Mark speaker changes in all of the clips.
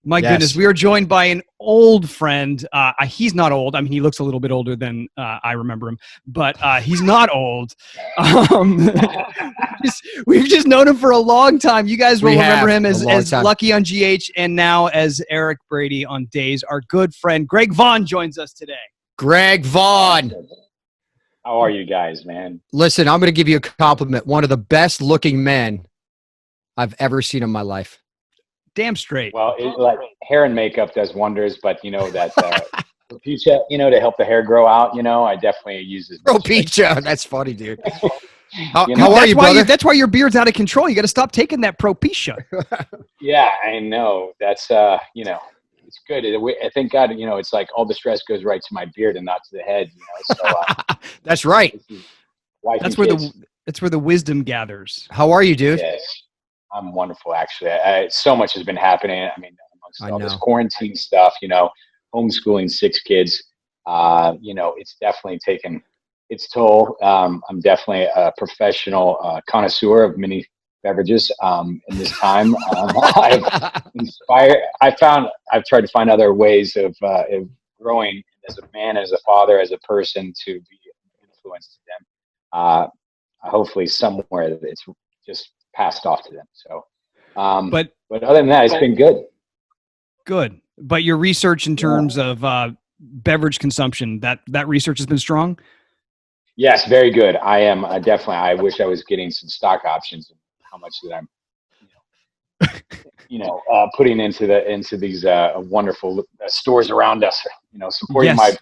Speaker 1: My goodness, we are joined by an old friend. He's not old. I mean, he looks a little bit older than I remember him, but he's not old. We've just known him for a long time. You guys will remember him as Lucky on GH and now as Eric Brady on Days. Our good friend Greg Vaughan joins us today.
Speaker 2: Greg Vaughan.
Speaker 3: How are you guys, man?
Speaker 2: Listen, I'm going to give you a compliment. One of the best looking men I've ever seen in my life.
Speaker 1: Damn straight.
Speaker 3: Well, like hair and makeup does wonders, but you know that Propecia, to help the hair grow out, I definitely use this.
Speaker 2: Propecia, that's funny, dude. How
Speaker 1: are you, brother? That's why your beard's out of control. You got to stop taking that Propecia.
Speaker 3: Yeah, I know. That's it's good. Thank God, it's like all the stress goes right to my beard and not to the head. So
Speaker 2: that's right.
Speaker 1: That's where the wisdom gathers.
Speaker 2: How are you, dude?
Speaker 3: Yes. I'm wonderful, actually. So much has been happening. I mean, amongst all this quarantine stuff, homeschooling 6 kids, it's definitely taken its toll. I'm definitely a professional connoisseur of many beverages in this time. I've tried to find other ways of growing as a man, as a father, as a person to be influenced to them. Hopefully somewhere it's just passed off to them. So, but other than that, it's been good.
Speaker 1: Good. But your research in terms of beverage consumption, that research has been strong?
Speaker 3: Yes, very good. I am definitely. I wish I was getting some stock options. How much that I'm, putting into these wonderful stores around us. Supporting the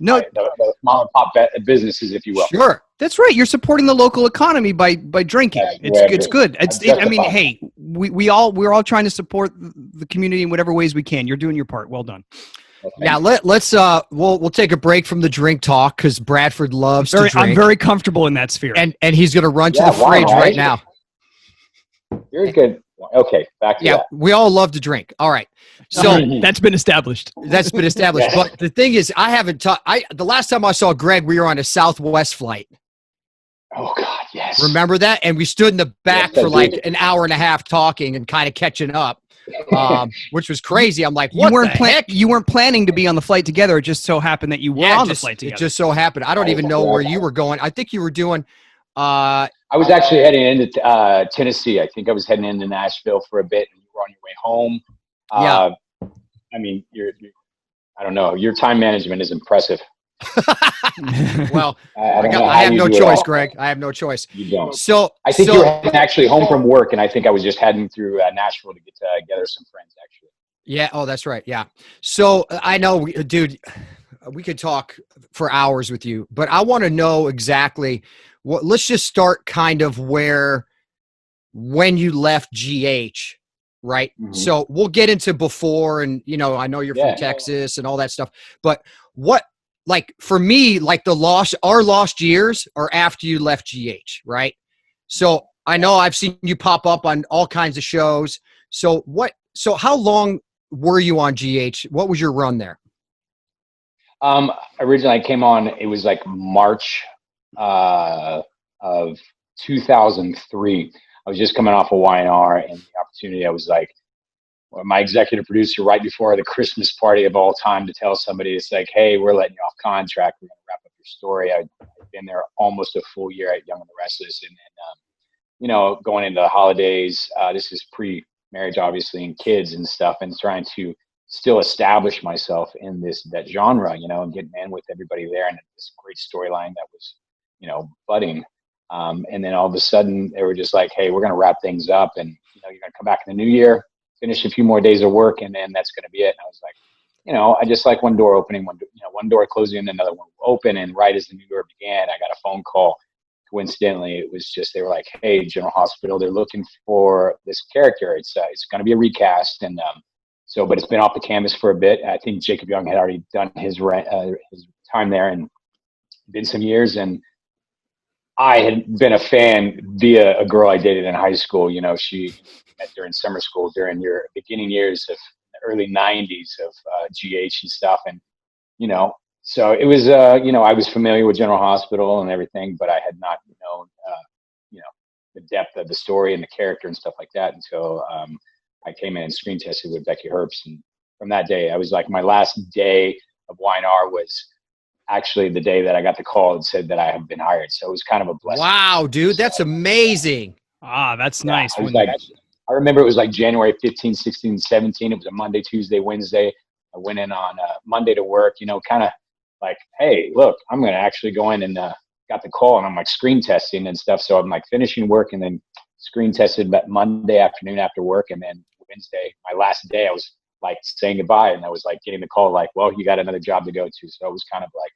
Speaker 3: mom and pop businesses, if you will.
Speaker 2: Sure,
Speaker 1: that's right. You're supporting the local economy by drinking. It's good. Hey, we're all trying to support the community in whatever ways we can. You're doing your part. Well done.
Speaker 2: Yeah, let's we'll take a break from the drink talk because Bradford loves to drink.
Speaker 1: I'm very comfortable in that sphere,
Speaker 2: and he's going to run to the fridge right now.
Speaker 3: You're good. Okay, back to that.
Speaker 2: We all love to drink. All right, so
Speaker 1: that's been established.
Speaker 2: That's been established. Yes. But the thing is, I haven't taught. The last time I saw Greg, we were on a Southwest flight.
Speaker 3: Oh God, yes.
Speaker 2: Remember that? And we stood in the back for like an hour and a half talking and kind of catching up. Which was crazy. I'm like, what the heck?
Speaker 1: You weren't planning to be on the flight together. It just so happened that you were on the flight together.
Speaker 2: It just so happened. I don't even know where you were going. I think you were doing.
Speaker 3: I was actually heading into Tennessee. I think I was heading into Nashville for a bit, and you were on your way home. I mean, I don't know. Your time management is impressive.
Speaker 2: Well, I have no choice, Greg. I have no choice.
Speaker 3: You don't.
Speaker 2: So
Speaker 3: I think you were actually home from work, and I think I was just heading through Nashville to get together some friends, actually.
Speaker 2: Yeah. Oh, that's right. Yeah. So I know, dude, we could talk for hours with you, but I want to know exactly let's just start kind of when you left GH, right? Mm-hmm. So we'll get into before, and, I know you're from Texas and all that stuff, but like for me, like our lost years are after you left GH, right? So I know I've seen you pop up on all kinds of shows. So how long were you on GH? What was your run there?
Speaker 3: Originally I came on, it was like March of 2003. I was just coming off of Y&R, and the opportunity, I was like, my executive producer right before the Christmas party of all time to tell somebody, it's like, hey, we're letting you off contract. We're going to wrap up your story. I've been there almost a full year at Young and the Restless. And going into the holidays, this is pre-marriage, obviously, and kids and stuff, and trying to still establish myself in that genre, and getting in with everybody there. And this great storyline that was, budding. And then all of a sudden they were just like, hey, we're going to wrap things up, and, you're going to come back in the new year, finish a few more days of work, and then that's going to be it. And I was like, I just like one door opening, one door closing, and another one will open. And right as the new year began, I got a phone call. Coincidentally, it was just, they were like, hey, General Hospital, they're looking for this character. It's going to be a recast. And but it's been off the canvas for a bit. I think Jacob Young had already done his time there, and been some years. And I had been a fan via a girl I dated in high school. She met during summer school during your beginning years of the early 90s of GH and stuff. And, so it was, I was familiar with General Hospital and everything, but I had not known, the depth of the story and the character and stuff like that until I came in and screen tested with Becky Herbst. And from that day. I was like, my last day of Y&R was actually the day that I got the call and said that I have been hired. So it was kind of a blessing.
Speaker 2: Wow, dude, that's amazing.
Speaker 1: Ah, that's nice.
Speaker 3: I was like, I remember it was like January 15, 16, 17. It was a Monday, Tuesday, Wednesday. I went in on Monday to work, you know, kind of like, hey, look, I'm going to actually go in and got the call, and I'm like screen testing and stuff. So I'm like finishing work and then screen tested that Monday afternoon after work. And then Wednesday, my last day, I was like saying goodbye, and I was like getting the call like, well, you got another job to go to. So it was kind of like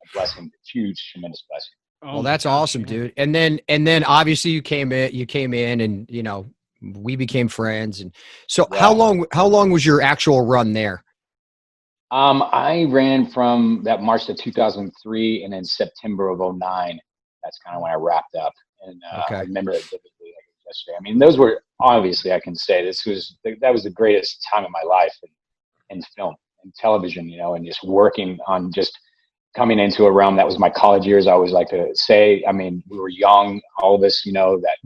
Speaker 3: a blessing, a huge, tremendous blessing.
Speaker 2: Well, that's awesome, dude. And then obviously you came in and, you know, we became friends. And so how long was your actual run there?
Speaker 3: I ran from that March of 2003 and then September of 2009. That's kind of when I wrapped up. And I remember it vividly like yesterday. I mean, those were obviously, I can say that was the greatest time of my life in film and television, you know, and just working on just coming into a realm that was my college years. I always like to say, I mean, we were young, all of us, you know, that,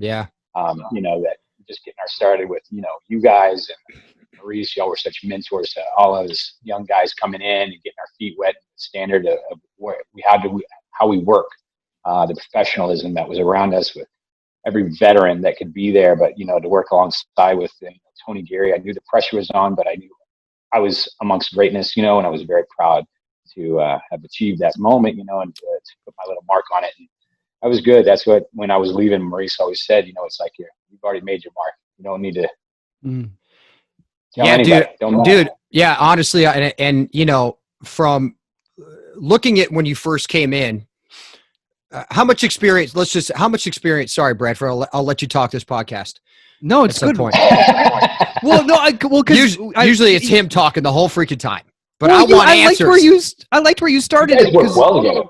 Speaker 3: you know, that just getting our started with, you know, you guys and Maurice, y'all were such mentors to all of us young guys coming in and getting our feet wet, standard of where we had to, how we work, the professionalism that was around us with every veteran that could be there, but, you know, to work alongside with Tony Geary. I knew the pressure was on, but I knew I was amongst greatness, you know, and I was very proud to have achieved that moment, you know, and to put my little mark on it. And I was good. That's what, when I was leaving, Maurice always said, you know, it's like you've already made your mark. You don't need to tell anybody.
Speaker 2: Dude. Yeah, honestly. And, you know, from looking at when you first came in, how much experience, sorry, Bradford, I'll let you talk this podcast.
Speaker 1: No, it's good.
Speaker 2: Point.
Speaker 1: Well, no, because
Speaker 2: usually it's him talking the whole freaking time. But I want answers.
Speaker 1: I liked where you started.
Speaker 3: You guys work well together.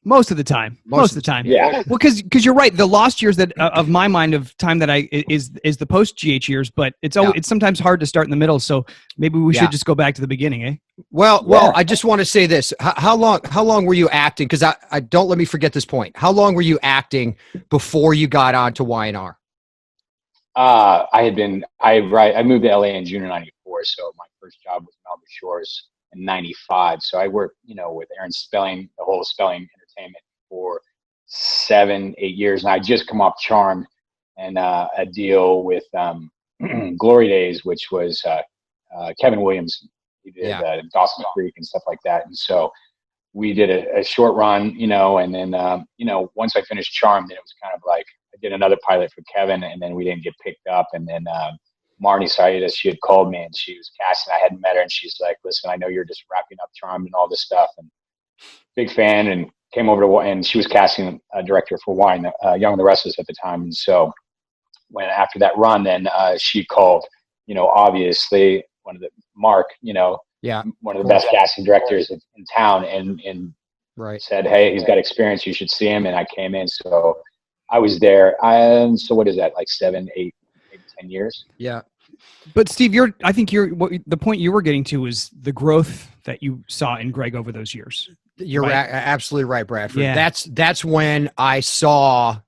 Speaker 1: Most of the time. Most of the time.
Speaker 3: Yeah.
Speaker 1: Well, because you're right. The lost years that of my mind of time that is the post GH years, but it's sometimes hard to start in the middle. So maybe we should just go back to the beginning, eh?
Speaker 2: Well, I just want to say this. How long were you acting? Because I don't, let me forget this point. How long were you acting before you got on to Y&R?
Speaker 3: I moved to LA in June of '94. So my first job was Melbourne Shores in '95. So I worked, you know, with Aaron Spelling, the whole Spelling Entertainment for 7-8 years. And I just come off Charmed and a deal with Glory Days, which was Kevin Williams. He did Dawson's Creek and stuff like that. And so we did a short run, you know, and then, you know, once I finished Charmed, then it was kind of like I did another pilot for Kevin, and then we didn't get picked up. And then Marnie Saidas, she had called me and she was casting. I hadn't met her, and she's like, listen, I know you're just wrapping up Charmed and all this stuff, and big fan, and came over to, and she was casting a director for Wine, Young and the Restless at the time. And so when after that run, then she called, you know, obviously Mark, you know, one of the best casting directors in town, and said, hey, he's got experience, you should see him. And I came in, so I was there. So what is that, like 7, 8, maybe 10 years?
Speaker 2: Yeah.
Speaker 1: But Steve, I think the point you were getting to is the growth that you saw in Greg over those years.
Speaker 2: You're absolutely right, Bradford.
Speaker 1: Yeah.
Speaker 2: That's when I saw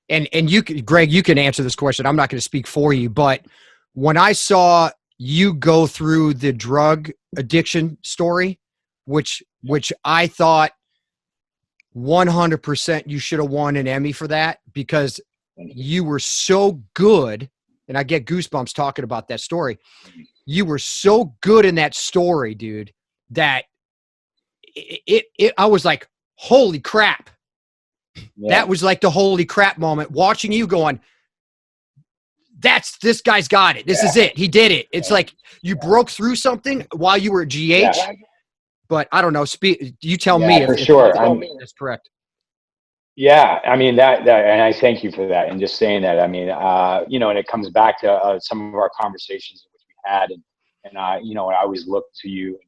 Speaker 2: and you, Greg, you can answer this question. I'm not going to speak for you, but when I saw you go through the drug addiction story, which I thought 100% you should have won an Emmy for that, because you were so good. And I get goosebumps talking about that story. You were so good in that story, dude, that I was like, holy crap. Yeah. That was like the holy crap moment, watching you going, this guy's got it. This is it. He did it. It's like you broke through something while you were at GH, but I don't know. You tell me
Speaker 3: for sure.
Speaker 2: That's correct.
Speaker 3: Yeah, I mean that, and I thank you for that. And just saying that, I mean, you know, and it comes back to some of our conversations which we had, and you know, I always look to you,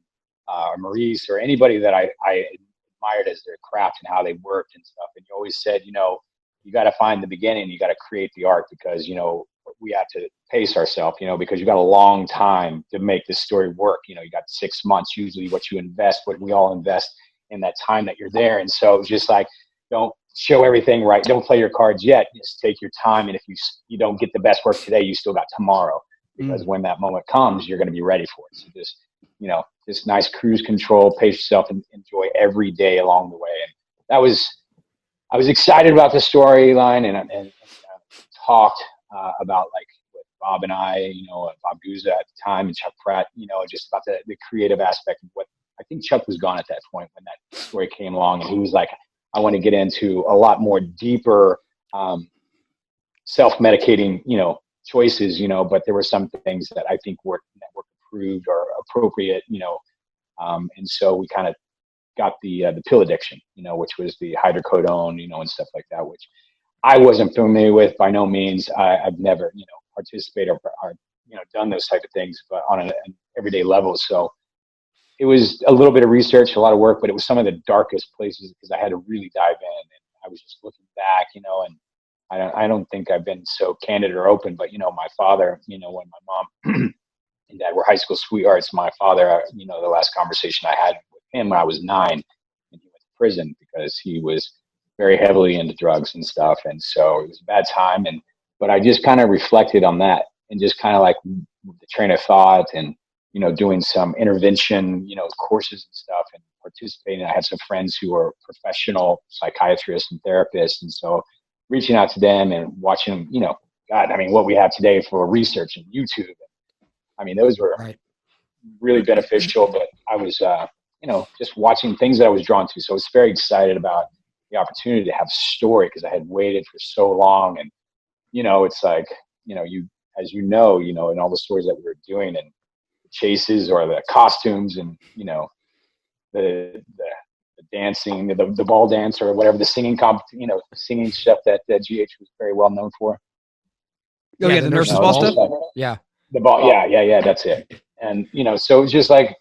Speaker 3: or Maurice, or anybody that I admired as their craft and how they worked and stuff. And you always said, you know, you got to find the beginning, you got to create the art, because you know we have to pace ourselves, you know, because you got a long time to make this story work. You know, you got 6 months usually what you invest, what we all invest in that time that you're there. And so it's just like, don't show everything right. Don't play your cards yet. Just take your time. And if you don't get the best work today, you still got tomorrow, because when that moment comes, you're going to be ready for it. So just, just nice cruise control, pace yourself, and enjoy every day along the way. And I was excited about the storyline and talked about like with Bob and I, Bob Guza at the time and Chuck Pratt, just about the creative aspect of what I think Chuck was gone at that point when that story came along, and he was like, I want to get into a lot more deeper self-medicating, choices, but there were some things that I think were approved or appropriate, and so we kind of got the pill addiction, which was the hydrocodone, and stuff like that, which I wasn't familiar with by no means. I've never, participated or done those type of things, but on an everyday level. So it was a little bit of research, a lot of work, but it was some of the darkest places because I had to really dive in, and I was just looking back, and I don't think I've been so candid or open, but my father, when my mom and dad were high school sweethearts, my father, the last conversation I had with him when I was 9, and he went to prison because he was very heavily into drugs and stuff, and so it was a bad time. But I just kind of reflected on that and just kind of like the train of thought and doing some intervention, courses and stuff and participating. I had some friends who are professional psychiatrists and therapists, and so reaching out to them and watching, God, I mean, what we have today for research and YouTube. I mean, those were really beneficial, but I was, just watching things that I was drawn to. So I was very excited about the opportunity to have a story because I had waited for so long. And, it's like, as and all the stories that we were doing and the chases or the costumes and, the dancing, the ball dance or whatever, the singing singing stuff that GH was very well known for.
Speaker 1: Oh yeah, the nurses ball stuff.
Speaker 2: Yeah.
Speaker 3: The ball. Yeah. That's it. And, so it's just like,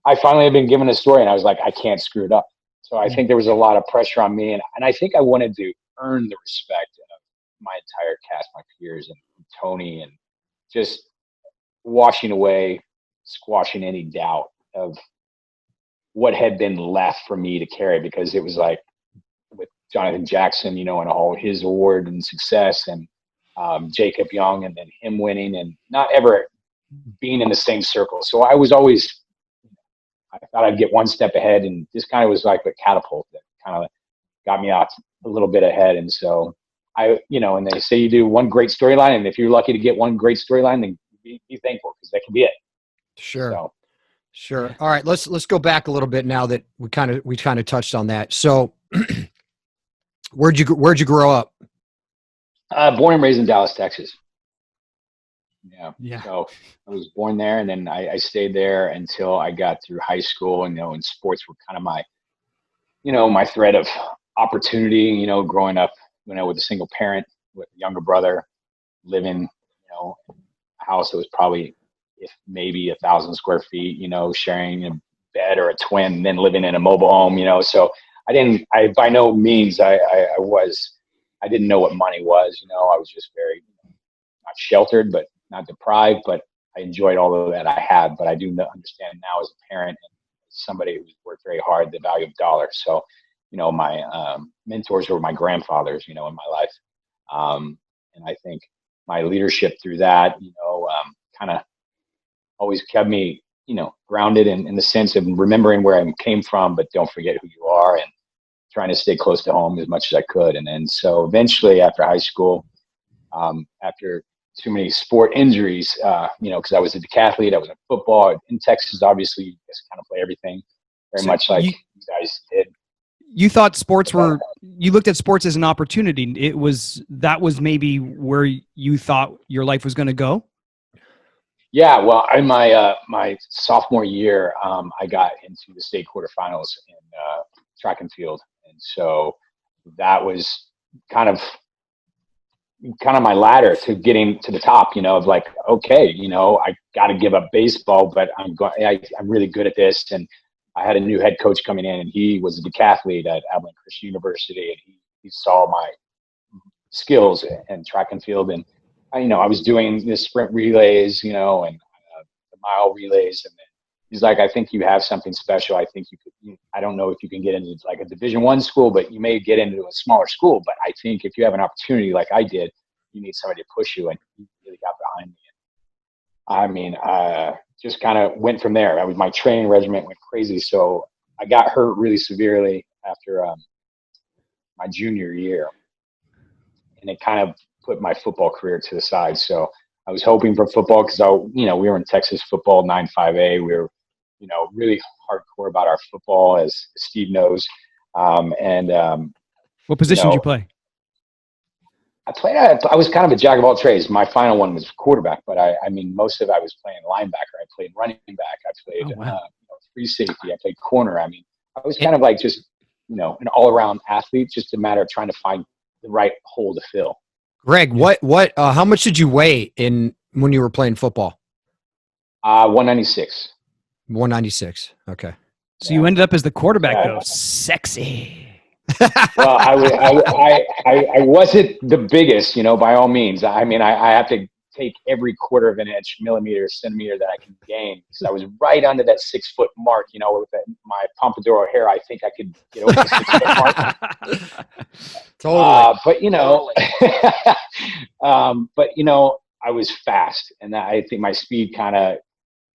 Speaker 3: I finally had been given a story and I was like, I can't screw it up. So I think there was a lot of pressure on me. And I think I wanted to earn the respect of my entire cast, my peers and Tony, and just washing away, squashing any doubt of what had been left for me to carry, because it was like with Jonathan Jackson, and all his award and success, and Jacob Young, and then him winning, and not ever being in the same circle. So I was always, I thought I'd get one step ahead, and this kind of was like a catapult that kind of got me out a little bit ahead. And so and they say you do one great storyline, and if you're lucky to get one great storyline, then be thankful, because that can be it.
Speaker 2: Sure.
Speaker 3: So,
Speaker 2: sure. All right. Let's go back a little bit now that we kind of touched on that. So where'd you grow up?
Speaker 3: Born and raised in Dallas, Texas.
Speaker 1: Yeah.
Speaker 3: So I was born there, and then I stayed there until I got through high school. And sports were kind of my, my thread of opportunity. Growing up, with a single parent, with a younger brother, living, in a house that was probably, if maybe 1,000 square feet. Sharing a bed or a twin, and then living in a mobile home. So I by no means I didn't know what money was. I was just very not sheltered, but not deprived, but I enjoyed all of that I had. But I do understand now as a parent and somebody who's worked very hard, the value of dollars. So, my mentors were my grandfathers, in my life. And I think my leadership through that, kind of always kept me, grounded in the sense of remembering where I came from, but don't forget who you are, and trying to stay close to home as much as I could. And then so eventually after high school, after too many sport injuries, because I was a decathlete, I was in football. In Texas, obviously, you just kind of play everything very much like you guys did.
Speaker 1: You thought you looked at sports as an opportunity. That was maybe where you thought your life was going to go?
Speaker 3: Yeah, well, in my sophomore year, I got into the state quarterfinals in track and field. And so that was kind of my ladder to getting to the top, of like, okay, I got to give up baseball, but I'm really good at this. And I had a new head coach coming in, and he was a decathlete at Abilene Christian University, and he saw my skills in track and field. And I was doing the sprint relays, and the mile relays, and he's like, I think you have something special. I think you could. I don't know if you can get into like a Division I school, but you may get into a smaller school. But I think if you have an opportunity like I did, you need somebody to push you, and he really got behind me. I mean, just kind of went from there. My training regimen went crazy. So I got hurt really severely after my junior year, and it kind of put my football career to the side. So I was hoping for football because we were in Texas football 9-5A. We were, really hardcore about our football, as Steve knows.
Speaker 1: What position did you play?
Speaker 3: I was kind of a jack of all trades. My final one was quarterback, but I mean, most of it I was playing linebacker. I played running back. I played free safety. I played corner. I mean, I was kind of like just, an all-around athlete, just a matter of trying to find the right hole to fill.
Speaker 2: Greg, how much did you weigh when you were playing football?
Speaker 3: 196.
Speaker 2: 196. Okay.
Speaker 1: So you ended up as the quarterback, though. Sexy.
Speaker 3: Well, I wasn't the biggest, by all means. I mean, I have to take every quarter of an inch, millimeter, centimeter that I can gain. So I was right under that 6 foot mark, with my pompadour hair. I think I could get over the 6 foot mark.
Speaker 2: Totally.
Speaker 3: I was fast, and I think my speed kind of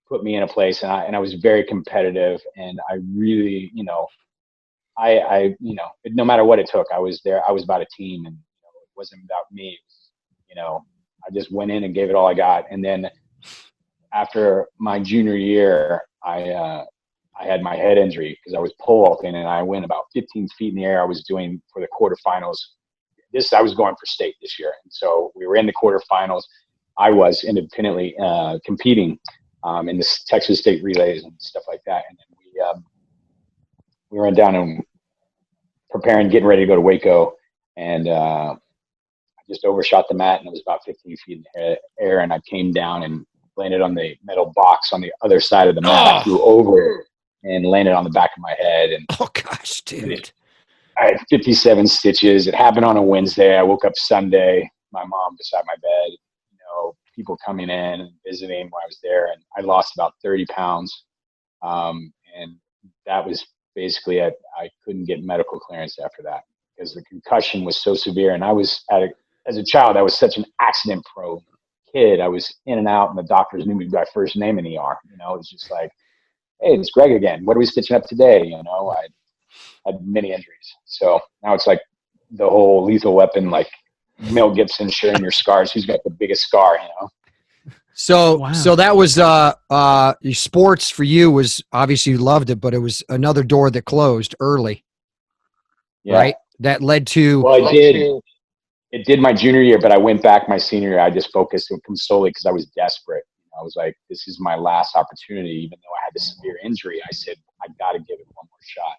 Speaker 3: put me in a place, and I was very competitive, and I really, no matter what it took, I was there. I was about a team, and it wasn't about me. I just went in and gave it all I got. And then after my junior year, I had my head injury because I was pole vaulting, and I went about 15 feet in the air. I was doing for the quarterfinals. I was going for state this year, and so we were in the quarterfinals. I was independently competing in the Texas State relays and stuff like that, and then we went down and getting ready to go to Waco, and I just overshot the mat, and it was about 15 feet in the air, and I came down and landed on the metal box on the other side of the mat. I flew over and landed on the back of my head. And
Speaker 2: oh gosh, dude!
Speaker 3: I had 57 stitches. It happened on a Wednesday. I woke up Sunday, my mom beside my bed, people coming in and visiting while I was there, and I lost about 30 pounds. And that was basically it. I couldn't get medical clearance after that because the concussion was so severe. And I was as a child, I was such an accident prone kid. I was in and out, and the doctors knew me by first name in ER. It was just like, hey, it's Greg again. What are we stitching up today? I had many injuries. So now it's like the whole Lethal Weapon, like Mel Gibson sharing your scars. Who's got the biggest scar,
Speaker 2: So that was sports for you was obviously you loved it, but it was another door that closed early. Yeah. Right? That led to
Speaker 3: it did my junior year, but I went back my senior year. I just focused solely because I was desperate. I was like, this is my last opportunity. Even though I had this severe injury, I said, I got to give it one more shot.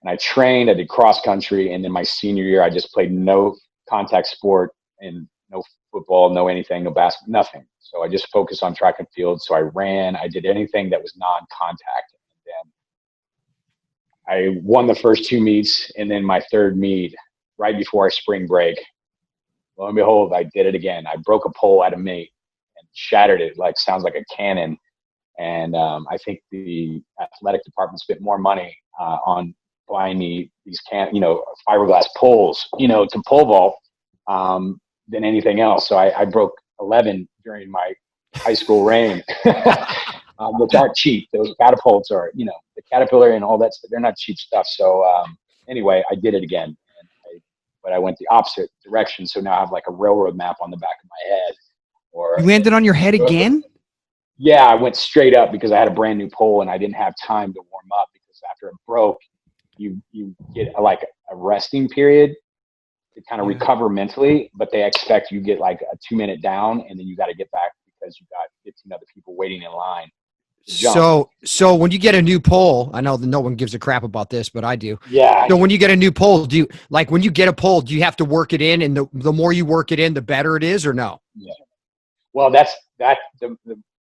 Speaker 3: And I trained, I did cross country. And then my senior year, I just played no contact sport and no football, no anything, no basketball, nothing. So I just focused on track and field. So I ran, I did anything that was non-contact. And then I won the first 2 meets, and then my third meet right before our spring break, lo and behold, I did it again. I broke a pole at a meet and shattered it, like sounds like a cannon. And I think the athletic department spent more money on buying me these fiberglass poles, to pole vault than anything else. So I broke 11 during my high school reign, which aren't cheap. Those catapults are, the Caterpillar and all that stuff. They're not cheap stuff. So anyway, I did it again, but I went the opposite direction. So now I have like a railroad map on the back of my head.
Speaker 1: You landed on your head again?
Speaker 3: Yeah, I went straight up because I had a brand new pole and I didn't have time to warm up, because after it broke, you get like a resting period to kind of recover mentally, but they expect you get like a 2-minute down, and then you got to get back because you got 15 other people waiting in line.
Speaker 2: So when you get a new pole, I know that no one gives a crap about this, but I do.
Speaker 3: Yeah.
Speaker 2: So when you get a new pole, when you get a pole, do you have to work it in, and the more you work it in, the better it is, or no?
Speaker 3: Yeah. Well, that's the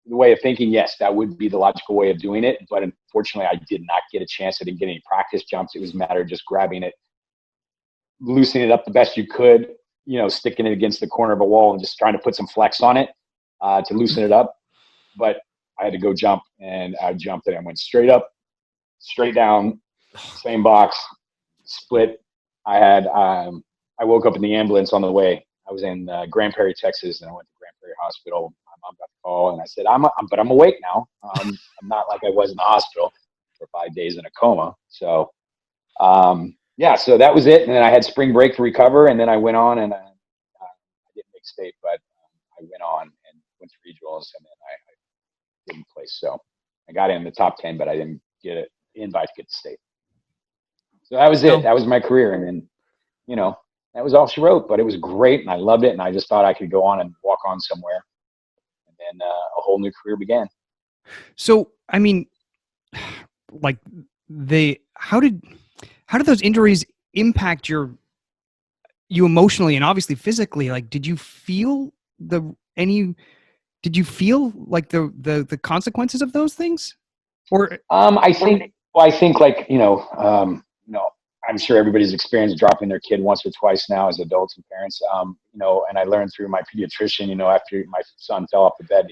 Speaker 3: way of thinking. Yes, that would be the logical way of doing it. But unfortunately, I did not get a chance. I didn't get any practice jumps. It was a matter of just grabbing it, loosening it up the best you could, sticking it against the corner of a wall and just trying to put some flex on it to loosen it up. But I had to go jump, and I jumped and I went straight up, straight down, same box, split. I woke up in the ambulance on the way. I was in Grand Prairie, Texas, and I went to Grand Prairie Hospital. mom got the call, and I said, but I'm awake now. I'm not like I was in the hospital for 5 days in a coma. So, yeah, so that was it. And then I had spring break to recover, and then I went on, and I didn't make state, but I went on and went to regionals, and then I didn't place. So I got in the top 10, but I didn't get an invite to get to state. So that was it. That was my career. And then, that was all she wrote, but it was great. And I loved it. And I just thought I could go on and walk on somewhere. And then a whole new career began.
Speaker 1: So, I mean, like how did those injuries impact you emotionally and obviously physically? Like, did you feel like the consequences of those things? Or
Speaker 3: I think like, I'm sure everybody's experienced dropping their kid once or twice now as adults and parents, and I learned through my pediatrician, after my son fell off the bed,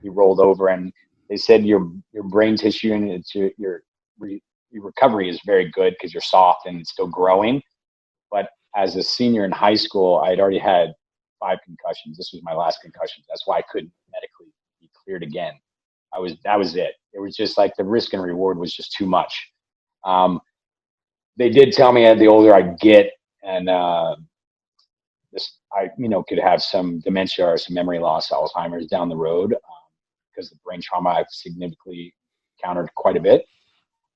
Speaker 3: he rolled over, and they said your brain tissue and your recovery is very good because you're soft and it's still growing. But as a senior in high school, I'd already had 5 concussions. This was my last concussion. That's why I couldn't medically be cleared again. That was it. It was just like the risk and reward was just too much. They did tell me the older I get, and I could have some dementia or some memory loss, Alzheimer's down the road, because the brain trauma I've significantly countered quite a bit.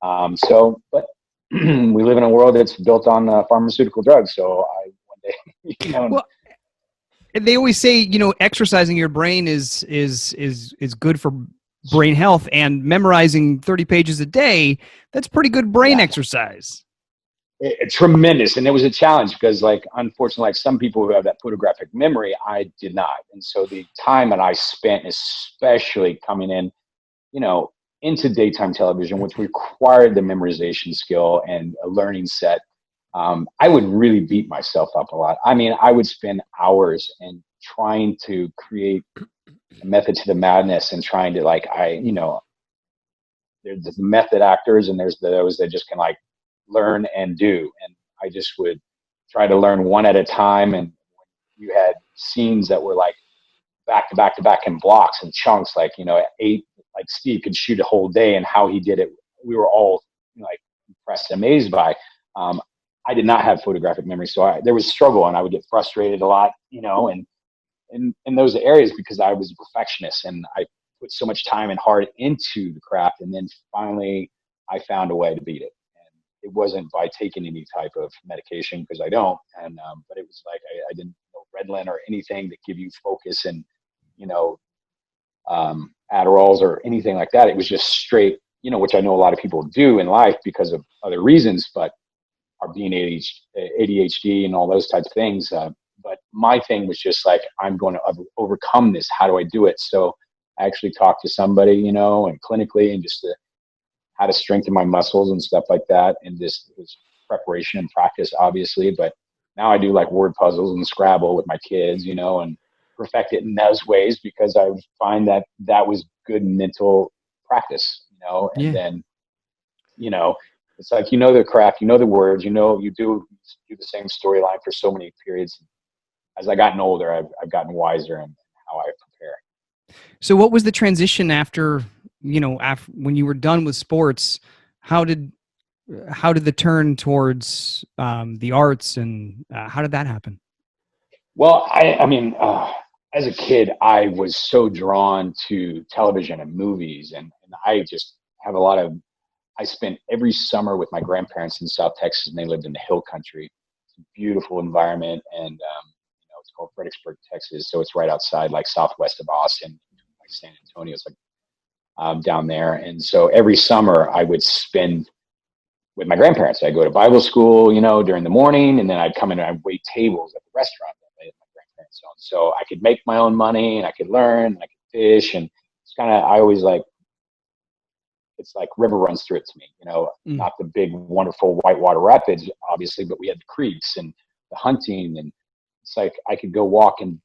Speaker 3: But we live in a world that's built on pharmaceutical drugs. So one day,
Speaker 1: Well, they always say, exercising your brain is good for brain health, and memorizing 30 pages a day, that's pretty good brain exercise.
Speaker 3: Tremendous. And it was a challenge because, like, unfortunately, like some people who have that photographic memory, I did not. And so the time that I spent, especially coming in, into daytime television, which required the memorization skill and a learning set, I would really beat myself up a lot. I mean, I would spend hours and trying to create a method to the madness, and trying to there's the method actors, and there's those that just can learn and do. And I just would try to learn one at a time. And you had scenes that were back to back to back in blocks and chunks, at 8, like Steve could shoot a whole day, and how he did it, we were all impressed and amazed by. I did not have photographic memory, so there was struggle, and I would get frustrated a lot, and in those areas, because I was a perfectionist and I put so much time and heart into the craft. And then finally I found a way to beat it. And it wasn't by taking any type of medication, because I don't. And, but it was I didn't know Redlin or anything that give you focus, and, Adderalls or anything like that. It was just straight, which I know a lot of people do in life because of other reasons, but are being ADHD and all those types of things. But my thing was just I'm going to overcome this. How do I do it? So I actually talked to somebody, and clinically, and just how to strengthen my muscles and stuff like that. And this was preparation and practice, obviously. But now I do word puzzles and Scrabble with my kids, and perfect it in those ways, because I find that was good mental practice, and then, it's the craft, the words, you do the same storyline for so many periods. As I gotten older, I've gotten wiser in how I prepare.
Speaker 1: So what was the transition after when you were done with sports? How did the turn towards the arts, and how did that happen?
Speaker 3: Well, I mean, as a kid, I was so drawn to television and movies, and I just have I spent every summer with my grandparents in South Texas, and they lived in the hill country. It's a beautiful environment, and it's called Fredericksburg, Texas, so it's right outside, southwest of Austin, San Antonio. It's down there. And so every summer I would spend with my grandparents. I'd go to Bible school, during the morning, and then I'd come in and I'd wait tables at the restaurant that my grandparents owned. So I could make my own money, and I could learn, and I could fish. And it's I always it's river runs through it to me, not the big, wonderful whitewater rapids, obviously, but we had the creeks and the hunting. And it's I could go walk and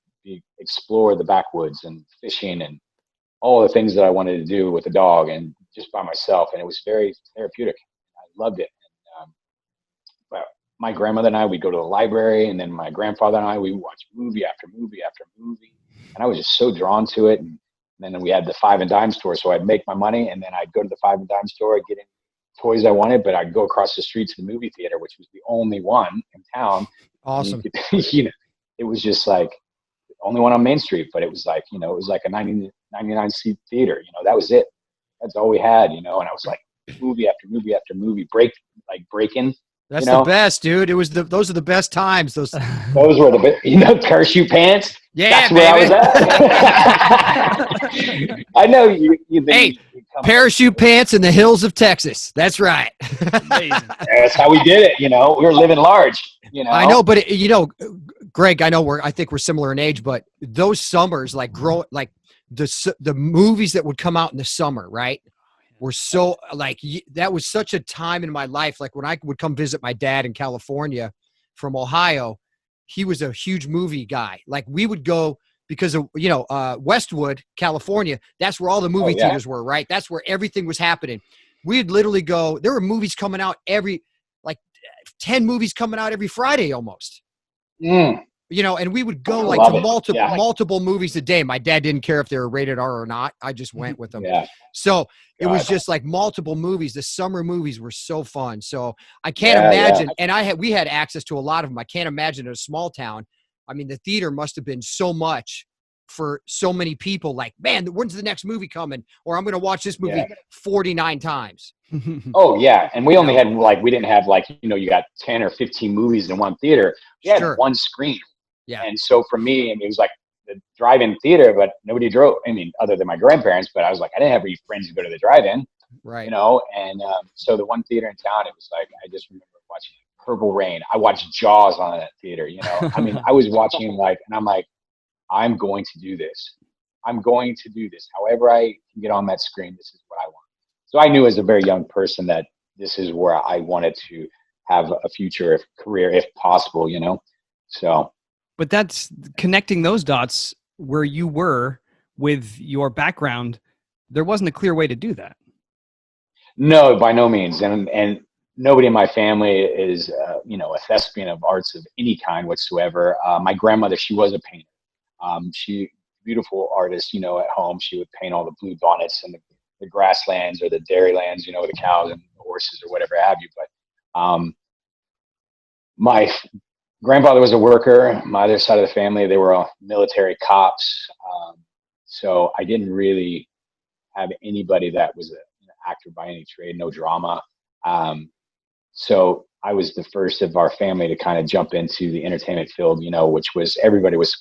Speaker 3: explore the backwoods and fishing and all the things that I wanted to do with a dog and just by myself. And it was very therapeutic. I loved it. And, but my grandmother and I, we'd go to the library, and then my grandfather and I, we would watch movie after movie after movie. And I was just so drawn to it. And then we had the Five and Dime store. So I'd make my money and then I'd go to the Five and Dime store, get in toys I wanted, but I'd go across the street to the movie theater, which was the only one in town.
Speaker 2: Awesome.
Speaker 3: It was just like the only one on Main Street, but it was like, it was like a 99 seat theater. That was it. That's all we had, and I was like movie after movie after movie, breaking.
Speaker 2: That's the best, dude. Those are the best times. Those
Speaker 3: were the best, parachute pants.
Speaker 2: Yeah,
Speaker 3: that's
Speaker 2: baby.
Speaker 3: Where I was at. I know you
Speaker 2: parachute pants in the hills of Texas. That's right.
Speaker 3: That's how we did it. We were living large.
Speaker 2: I know, but Greg, I think we're similar in age, but those summers, like the movies that would come out in the summer, right? Were so that was such a time in my life. Like when I would come visit my dad in California from Ohio, he was a huge movie guy. Like we would go because of, Westwood, California. That's where all the movie theaters were, right? That's where everything was happening. We'd literally go, there were movies coming out 10 movies coming out every Friday almost. And we would go to multiple movies a day. My dad didn't care if they were rated R or not. I just went with them.
Speaker 3: Yeah.
Speaker 2: So it was just like multiple movies. The summer movies were so fun. So I can't imagine. And we had access to a lot of them. I can't imagine in a small town. I mean, the theater must have been so much for so many people. Like, man, when's the next movie coming? Or I'm going to watch this movie 49 times.
Speaker 3: Oh yeah. And we only had we didn't have you got 10 or 15 movies in one theater. We had one screen.
Speaker 2: Yeah.
Speaker 3: And so for me, it was like the drive-in theater, but nobody drove. I mean, other than my grandparents, but I was like, I didn't have any friends to go to the drive-in,
Speaker 2: right?
Speaker 3: And so the one theater in town, it was like, I just remember watching Purple Rain. I watched Jaws on that theater, I mean, I was watching and I'm like, I'm going to do this. I'm going to do this. However I can get on that screen, this is what I want. So I knew as a very young person that this is where I wanted to have a future career, if possible, so.
Speaker 1: But that's connecting those dots where you were with your background. There wasn't a clear way to do that.
Speaker 3: No, by no means. And nobody in my family is, a thespian of arts of any kind whatsoever. My grandmother, she was a painter. She beautiful artist, at home. She would paint all the blue bonnets and the grasslands or the dairy lands, the cows and the horses or whatever have you. But my grandfather was a worker. My other side of the family, they were all military cops. So I didn't really have anybody that was an actor by any trade, no drama. So I was the first of our family to kind of jump into the entertainment field, which was, everybody was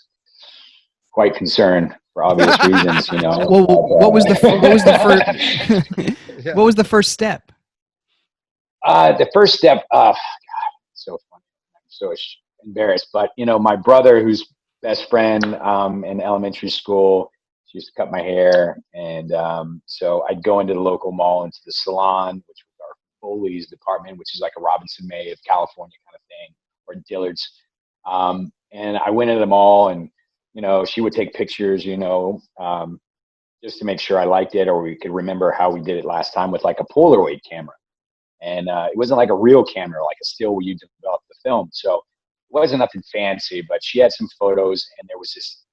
Speaker 3: quite concerned for obvious reasons,
Speaker 1: Well, what was the first, what was the first step?
Speaker 3: The first step, God, so funny. I'm so embarrassed, but my brother, who's best friend in elementary school, she used to cut my hair, and so I'd go into the local mall, into the salon, which was our Foley's department, which is like a Robinson May of California kind of thing, or Dillard's, and I went into the mall, and she would take pictures, just to make sure I liked it, or we could remember how we did it last time with like a Polaroid camera, and it wasn't like a real camera, like a still where you develop the film, so. It wasn't nothing fancy, but she had some photos, and there was this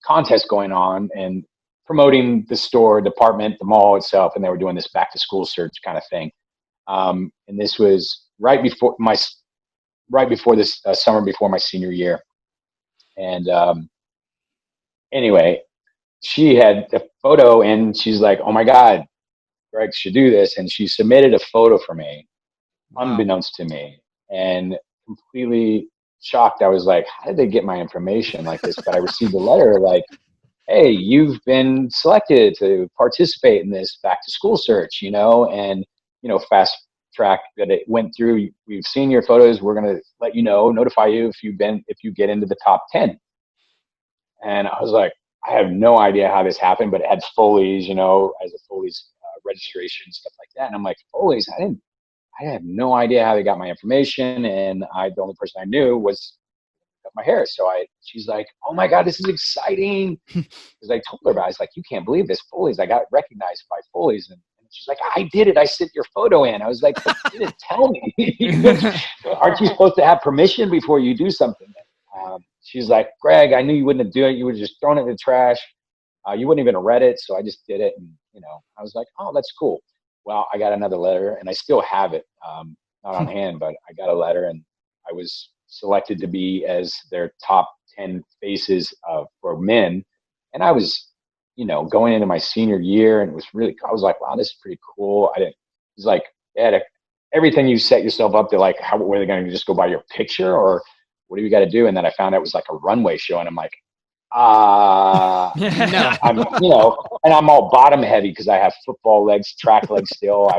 Speaker 3: contest going on and promoting the store, department, the mall itself, and they were doing this back to school search kind of thing. And this was right before this summer before my senior year. And anyway, she had a photo, and she's like, "Oh my God, Greg should do this," and she submitted a photo for me, unbeknownst to me, and completely shocked. I was like, how did they get my information like this? But I received a letter like, hey, you've been selected to participate in this back to school search, and, fast track that it went through. We've seen your photos. We're going to let you know, notify you if you get into the top 10. And I was like, I have no idea how this happened, but it had Foley's, as a Foley's registration, stuff like that. And I'm like, Foley's, I have no idea how they got my information, and the only person I knew was cut my hair. So she's like, "Oh my God, this is exciting!" Because I told her about it. I was like, "You can't believe this, Foley's. I got recognized by Foley's," and she's like, "I did it. I sent your photo in." I was like, "You didn't tell me. Aren't you supposed to have permission before you do something?" she's like, Greg, I knew you wouldn't do it. You would have just thrown it in the trash. You wouldn't even have read it. So I just did it. And, I was like, oh, that's cool. Well, I got another letter and I still have it. Not on hand, but I got a letter and I was selected to be as their top 10 faces for men. And I was, going into my senior year, and I was like, wow, this is pretty cool. It's like, yeah, everything you set yourself up to, like, how were they going to just go by your picture, or what do you got to do? And then I found out it was like a runway show, and I'm like,
Speaker 2: No.
Speaker 3: I'm, and I'm all bottom heavy because I have football legs, track legs still.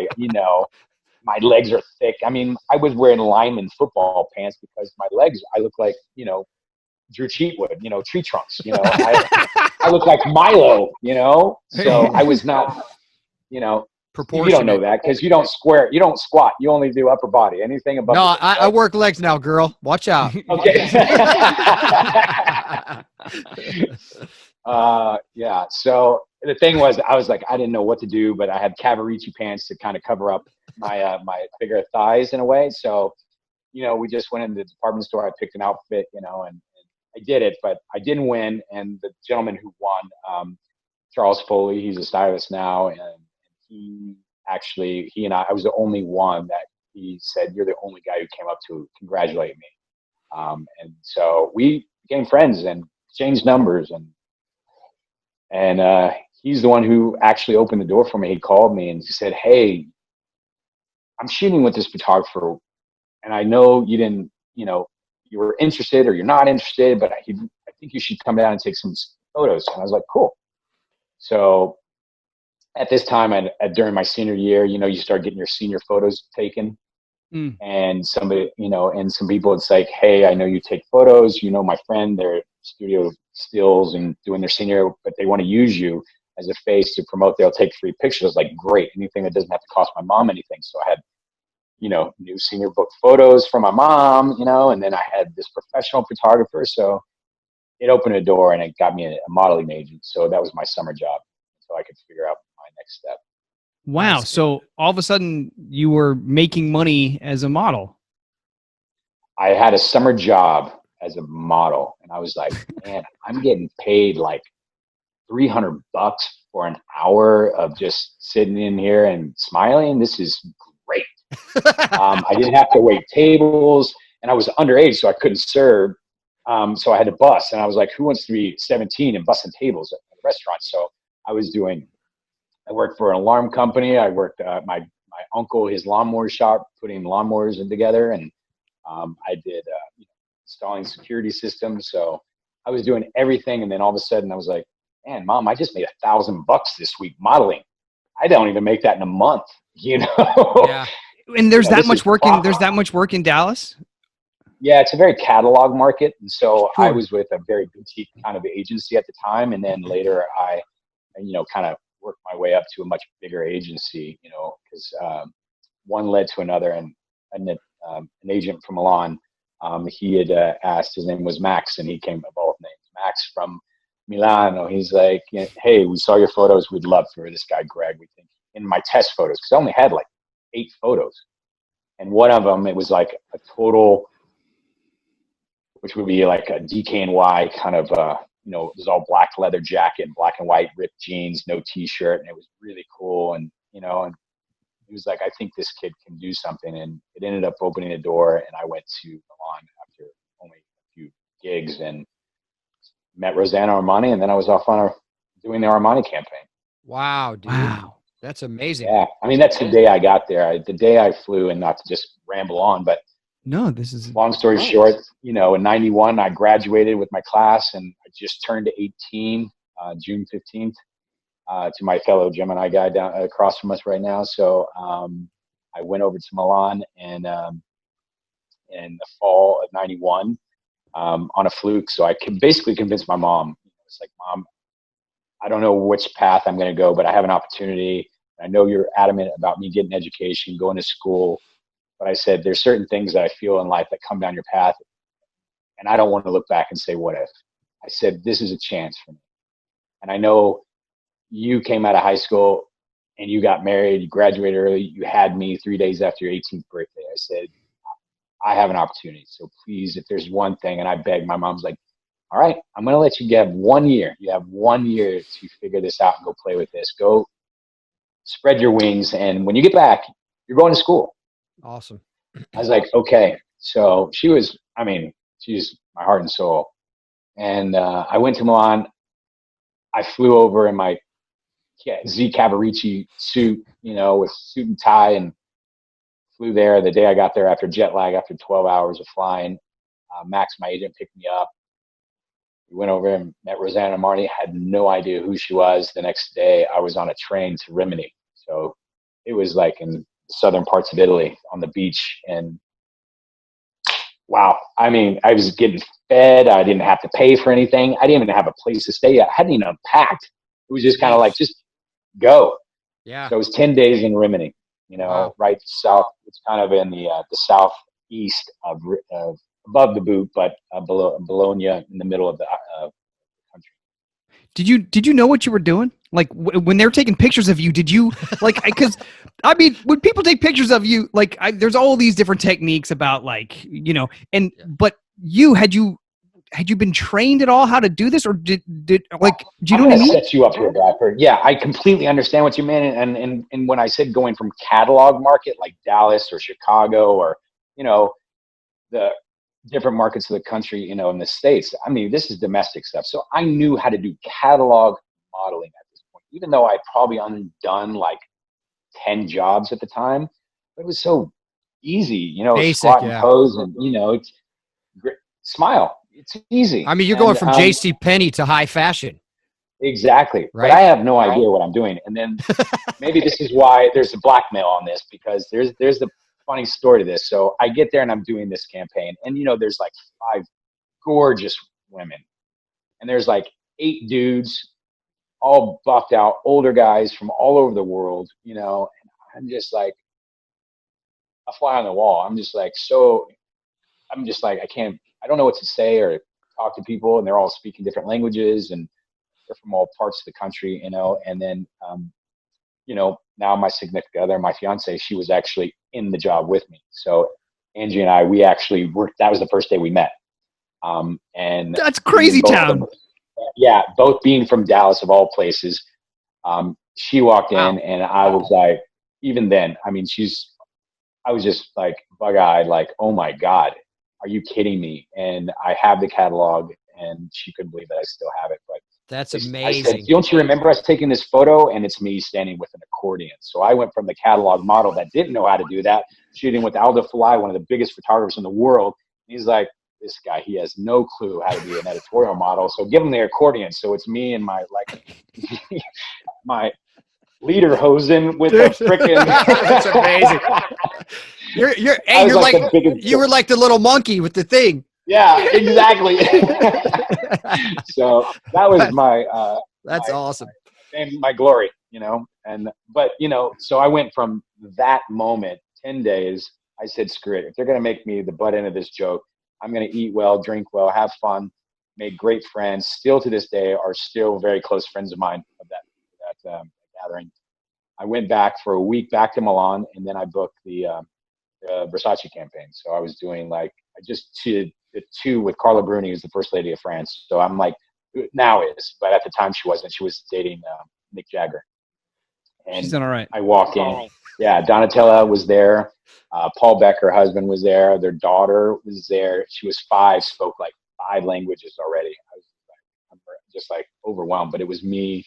Speaker 3: My legs are thick. I mean, I was wearing lineman football pants because my legs, I look like, Drew Cheatwood, tree trunks, I look like Milo, so I was not, you don't know that because you don't squat, you only do upper body, anything above.
Speaker 2: No, I work legs now, girl. Watch out.
Speaker 3: Okay. Yeah. So the thing was, I was like, I didn't know what to do, but I had Cavaricci pants to kind of cover up my bigger thighs in a way. So, we just went into the department store. I picked an outfit, and I did it, but I didn't win. And the gentleman who won, Charles Foley, he's a stylist now, and he and I was the only one that he said, you're the only guy who came up to congratulate me. And so we became friends and exchanged numbers, and he's the one who actually opened the door for me. He called me and he said, hey, I'm shooting with this photographer, and I know you didn't, you were interested or you're not interested, but I think you should come down and take some photos. And I was like, cool. So at this time, during my senior year, you start getting your senior photos taken. And somebody, and some people, it's like, hey, I know you take photos, my friend, they're studio stills and doing their senior, but they want to use you as a face to promote. They'll take free pictures. I was like, great, anything that doesn't have to cost my mom anything. So I had, new senior book photos from my mom, and then I had this professional photographer. So it opened a door and it got me a modeling agent. So that was my summer job. So I could figure out my next step.
Speaker 1: Wow. So all of a sudden you were making money as a model.
Speaker 3: I had a summer job as a model, and I was like, man, I'm getting paid like $300 for an hour of just sitting in here and smiling. This is great. I didn't have to wait tables, and I was underage, so I couldn't serve. So I had to bus, and I was like, who wants to be 17 and bussing tables at a restaurant? So I worked for an alarm company. I worked my uncle, his lawnmower shop, putting lawnmowers together, and I did installing security systems. So I was doing everything, and then all of a sudden I was like, man, Mom, I just made $1,000 this week modeling. I don't even make that in a month,
Speaker 2: Yeah.
Speaker 1: And there's that much work in Dallas?
Speaker 3: Yeah, it's a very catalog market. And so
Speaker 1: Sure.
Speaker 3: I was with a very boutique kind of agency at the time. And then later I kind of worked my way up to a much bigger agency, because one led to another. And an agent from Milan, he had asked, his name was Max, and he came by both names. Max from Milano. He's like, hey, we saw your photos. We'd love for this guy, Greg. We think in my test photos, because I only had like 8 photos. And one of them, it was like a total, which would be like a DKNY kind of, it was all black leather jacket, black and white ripped jeans, no t-shirt. And it was really cool. And, and he was like, I think this kid can do something. And it ended up opening a door. And I went to Milan after only a few gigs and met Rosanna Armani. And then I was off on doing the Armani campaign.
Speaker 2: Wow, dude.
Speaker 1: Wow.
Speaker 2: That's amazing.
Speaker 3: Yeah. I mean, that's the day I got there. The day I flew, and not to just ramble on, but
Speaker 1: No, this is
Speaker 3: long story short, in 91, I graduated with my class, and I just turned 18, June 15th, to my fellow Gemini guy down across from us right now. So I went over to Milan and in the fall of 91 on a fluke. So I basically convinced my mom. It's like, Mom, I don't know which path I'm going to go, but I have an opportunity. I know you're adamant about me getting education, going to school. But I said, there's certain things that I feel in life that come down your path, and I don't want to look back and say, what if? I said, this is a chance for me. And I know you came out of high school and you got married, you graduated early, you had me 3 days after your 18th birthday. I said, I have an opportunity. So please, if there's one thing, and I begged, my mom's like, all right, I'm going to let you have 1 year. You have 1 year to figure this out and go play with this. Go spread your wings. And when you get back, you're going to school.
Speaker 2: Awesome.
Speaker 3: I was like, okay. So she's my heart and soul. And I went to Milan. I flew over in my Z Cavarici suit, with suit and tie, and flew there. The day I got there after jet lag, after 12 hours of flying, Max, my agent, picked me up. We went over and met Rosanna Marnie. Had no idea who she was. The next day, I was on a train to Rimini. So it was like in southern parts of Italy on the beach. And wow, I was getting fed. I didn't have to pay for anything. I didn't even have a place to stay. I hadn't even unpacked. It was just kind of like, just go.
Speaker 2: Yeah.
Speaker 3: So it was 10 days in Rimini,
Speaker 2: Wow.
Speaker 3: right south. It's kind of in the southeast of above the boot, but below Bologna, in the middle of the country.
Speaker 1: Did you know what you were doing? Like when they're taking pictures of you, did you like? Because when people take pictures of you, like there's all these different techniques about but had you been trained at all how to do this, or do you know what I mean?
Speaker 3: Set you up here, Bradford. Yeah, I completely understand what you meant, and when I said going from catalog market like Dallas or Chicago or the different markets of the country, in the States, this is domestic stuff. So I knew how to do catalog modeling at this point, even though I'd probably done like 10 jobs at the time. But it was so easy,
Speaker 2: Basic,
Speaker 3: squat and pose, and it's great. Smile. It's easy.
Speaker 2: You're going from J.C. Penney to high fashion.
Speaker 3: Exactly.
Speaker 2: Right?
Speaker 3: But I have no idea what I'm doing. And then maybe this is why there's a blackmail on this, because there's the funny story to this. So I get there and I'm doing this campaign, and there's like 5 gorgeous women, and there's like 8 dudes, all buffed out, older guys from all over the world, and I'm just like a fly on the wall. I'm just like, I don't know what to say or talk to people, and they're all speaking different languages, and they're from all parts of the country, and then, now my significant other, my fiance, she was actually in the job with me. So Angie and I, we actually worked, that was the first day we met. And
Speaker 1: that's crazy town.
Speaker 3: Yeah. Both being from Dallas of all places. She walked in and I was like, even then, I was just like bug-eyed, like, oh my God, are you kidding me? And I have the catalog, and she couldn't believe that I still have it. But
Speaker 2: that's amazing.
Speaker 3: I said, don't you remember us taking this photo? And it's me standing with an accordion. So I went from the catalog model that didn't know how to do that, shooting with Aldo Falai, one of the biggest photographers in the world. He's like, this guy, he has no clue how to be an editorial model. So give him the accordion. So it's me and my my leader hosen with a freaking.
Speaker 2: That's amazing. You were like the little monkey with the thing.
Speaker 3: Yeah, exactly. So that was
Speaker 2: that's awesome.
Speaker 3: And my glory, so I went from that moment, 10 days, I said, screw it. If they're going to make me the butt end of this joke, I'm going to eat well, drink well, have fun, made great friends, still to this day are still very close friends of mine of that gathering. I went back for a week back to Milan, and then I booked the Versace campaign. So I was doing I just did the 2 with Carla Bruni, who's the first lady of France. So I'm like, now is, but at the time she wasn't. She was dating Mick Jagger. And
Speaker 1: she's done all right.
Speaker 3: I walk in. Yeah, Donatella was there. Paul Beck, her husband, was there. Their daughter was there. She was 5, spoke like 5 languages already. I was just overwhelmed. But it was me,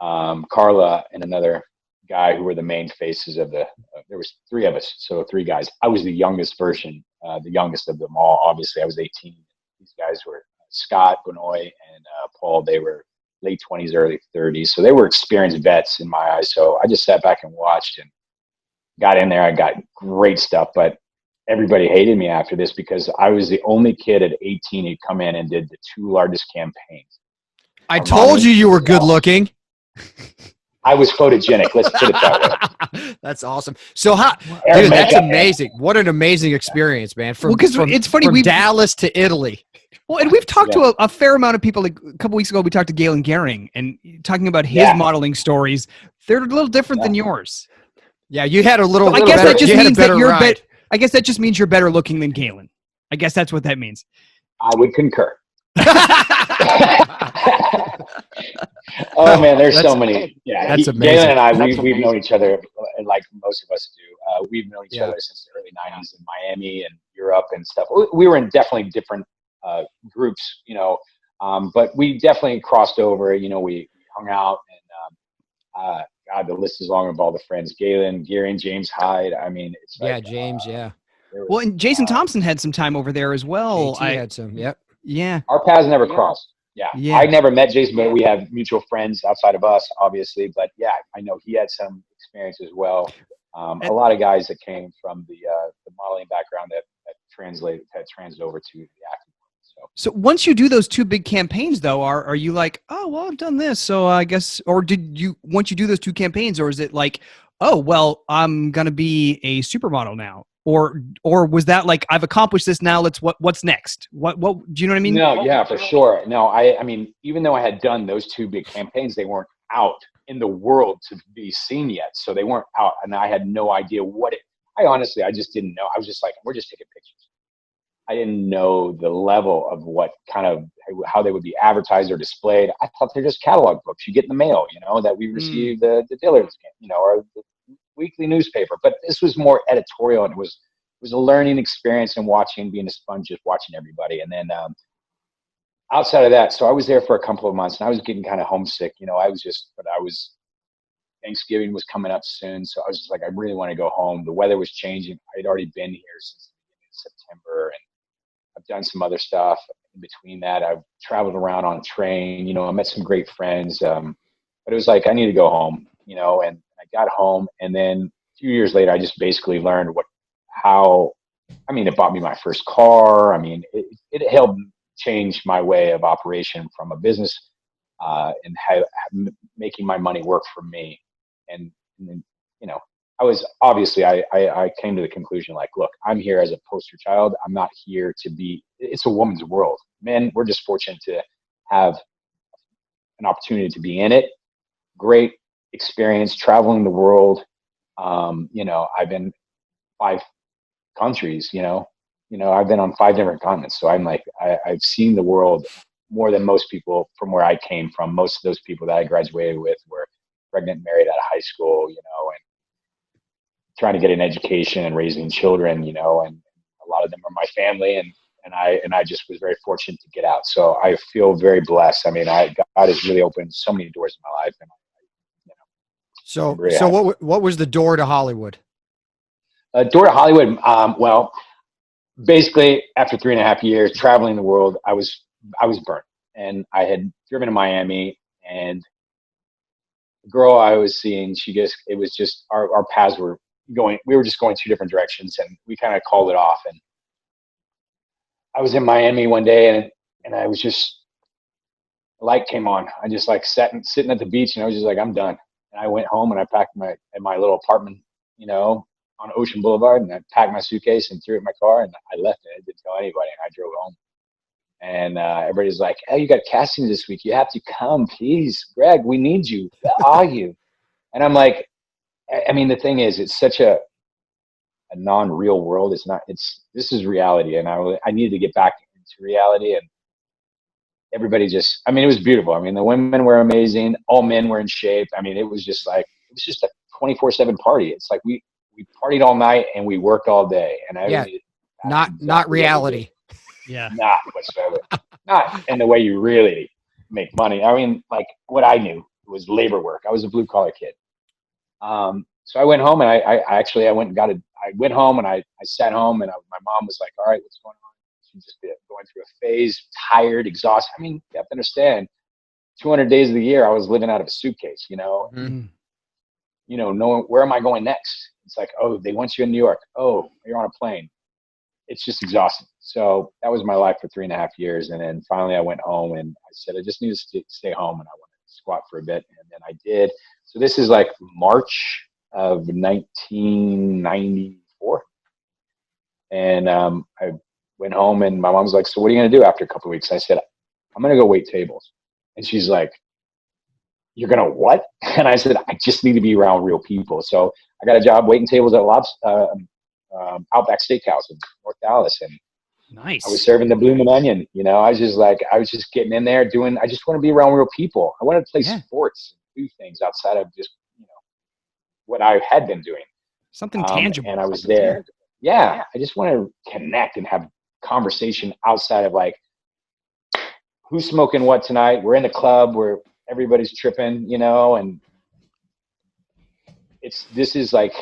Speaker 3: Carla, and another guy who were the main faces of there was 3 of us, so 3 guys. I was the youngest version, the youngest of them all. Obviously, I was 18. These guys were Scott, Benoit, and Paul. They were late 20s, early 30s, so they were experienced vets in my eyes. So I just sat back and watched and got in there. I got great stuff, but everybody hated me after this because I was the only kid at 18 who come in and did the 2 largest campaigns.
Speaker 2: I told you were good looking.
Speaker 3: I was photogenic. Let's put it that way.
Speaker 2: That's awesome. So dude, that's amazing. What an amazing experience, man. From
Speaker 1: it's funny,
Speaker 2: from Dallas to Italy.
Speaker 1: Well, and we've talked to a fair amount of people. Like a couple weeks ago, we talked to Galen Gehring and talking about his modeling stories. They're a little different than yours.
Speaker 2: Yeah, you had a little.
Speaker 1: I guess that just means that you're I guess that just means you're better looking than Galen. I guess that's what that means.
Speaker 3: I would concur. Oh man, there's
Speaker 2: That's-
Speaker 3: so many. Yeah,
Speaker 2: that's amazing.
Speaker 3: Galen and I, we've known each other like most of us do. We've known each
Speaker 2: Yeah.
Speaker 3: other since the early '90s in Miami and Europe and stuff. We were in definitely different groups, but we definitely crossed over. We hung out, and God, the list is long of all the friends: Galen, Gary, and James Hyde. I mean, it's
Speaker 2: Yeah,
Speaker 3: like,
Speaker 2: James. Yeah.
Speaker 1: Well, and Jason Thompson had some time over there as well.
Speaker 2: JT had some. Yep.
Speaker 1: Yeah.
Speaker 3: our paths never crossed. Yeah.
Speaker 1: Yeah.
Speaker 3: I never met Jason, but we have mutual friends outside of us, obviously. But yeah, I know he had some experience as well. A lot of guys that came from the modeling background that translated over to the acting.
Speaker 1: So once you do those two big campaigns, though, are you like, oh, well, I've done this, so I guess, or once you do those two campaigns, or is it like, oh, well, I'm gonna be a supermodel now, or was that like, I've accomplished this now, what's next? What do you know what I mean?
Speaker 3: No, yeah, for sure. No, I mean, even though I had done those two big campaigns, they weren't out in the world to be seen yet. So they weren't out, and I had no idea I just didn't know. I was just like, we're just taking pictures. I didn't know the level of how they would be advertised or displayed. I thought they're just catalog books you get in the mail, that we receive the Dillards, or the weekly newspaper. But this was more editorial, and it was a learning experience and being a sponge, just watching everybody. And then outside of that, so I was there for a couple of months, and I was getting kind of homesick. Thanksgiving was coming up soon, so I was just like, I really want to go home. The weather was changing. I'd already been here since the beginning of September, and I've done some other stuff in between that. I've traveled around on a train, I met some great friends. But it was like, I need to go home, and I got home. And then a few years later, I just basically learned it bought me my first car. I mean, it helped change my way of operation from a business and making my money work for me. And then, I came to the conclusion, like, look, I'm here as a poster child. I'm not here it's a woman's world. Men, we're just fortunate to have an opportunity to be in it. Great experience traveling the world. I've been 5 countries, I've been on 5 different continents. So I'm like, I've seen the world more than most people from where I came from. Most of those people that I graduated with were pregnant, married out of high school, and trying to get an education and raising children, and a lot of them are my family, and I just was very fortunate to get out. So I feel very blessed. I mean, God has really opened so many doors in my life, and
Speaker 2: So what was the door to Hollywood?
Speaker 3: Door to Hollywood. Well, basically after 3.5 years traveling the world, I was burnt, and I had driven to Miami, and the girl I was seeing, it was just our paths were we were just going 2 different directions, and we kind of called it off. And I was in Miami one day, and I was just, the light came on. I just like sitting at the beach, and I was just like, I'm done. And I went home, and I packed my little apartment, on Ocean Boulevard, and I packed my suitcase and threw it in my car, and I left it. I didn't tell anybody, and I drove home. And everybody's like, "Oh, you got casting this week. You have to come, please, Greg. We need you. Where are you?" And I'm like, I mean, the thing is, it's such a non-real world. This is reality, and I needed to get back into reality. And everybody it was beautiful. I mean, the women were amazing. All men were in shape. I mean, it was just a 24/7 party. It's like we partied all night and we worked all day. And
Speaker 2: not reality.
Speaker 1: Yeah,
Speaker 3: not whatsoever. Not in the way you really make money. I mean, like, what I knew was labor work. I was a blue collar kid. So I went home, and I went home, and I sat home, and my mom was like, "All right, what's going on?" She's just going through a phase, tired, exhausted. I mean, you have to understand, 200 days of the year, I was living out of a suitcase,
Speaker 2: Mm-hmm.
Speaker 3: Knowing where am I going next? It's like, oh, they want you in New York. Oh, you're on a plane. It's just exhausting. So that was my life for 3.5 years. And then finally I went home, and I said, I just need to stay home, and I want to squat for a bit. And then I did. So this is like March of 1994. And I went home, and my mom's like, "So what are you going to do after a couple of weeks?" I said, "I'm going to go wait tables." And she's like, "You're going to what?" And I said, "I just need to be around real people." So I got a job waiting tables at Outback Steakhouse in North Dallas. And
Speaker 1: Nice.
Speaker 3: I was serving the blooming onion. I was just getting in there I just want to be around real people. I wanted to play sports, and do things outside of just, what I had been doing.
Speaker 1: Something tangible.
Speaker 3: And I was there. Yeah. I just want to connect and have conversation outside of like, who's smoking what tonight? We're in the club where everybody's tripping, and this is like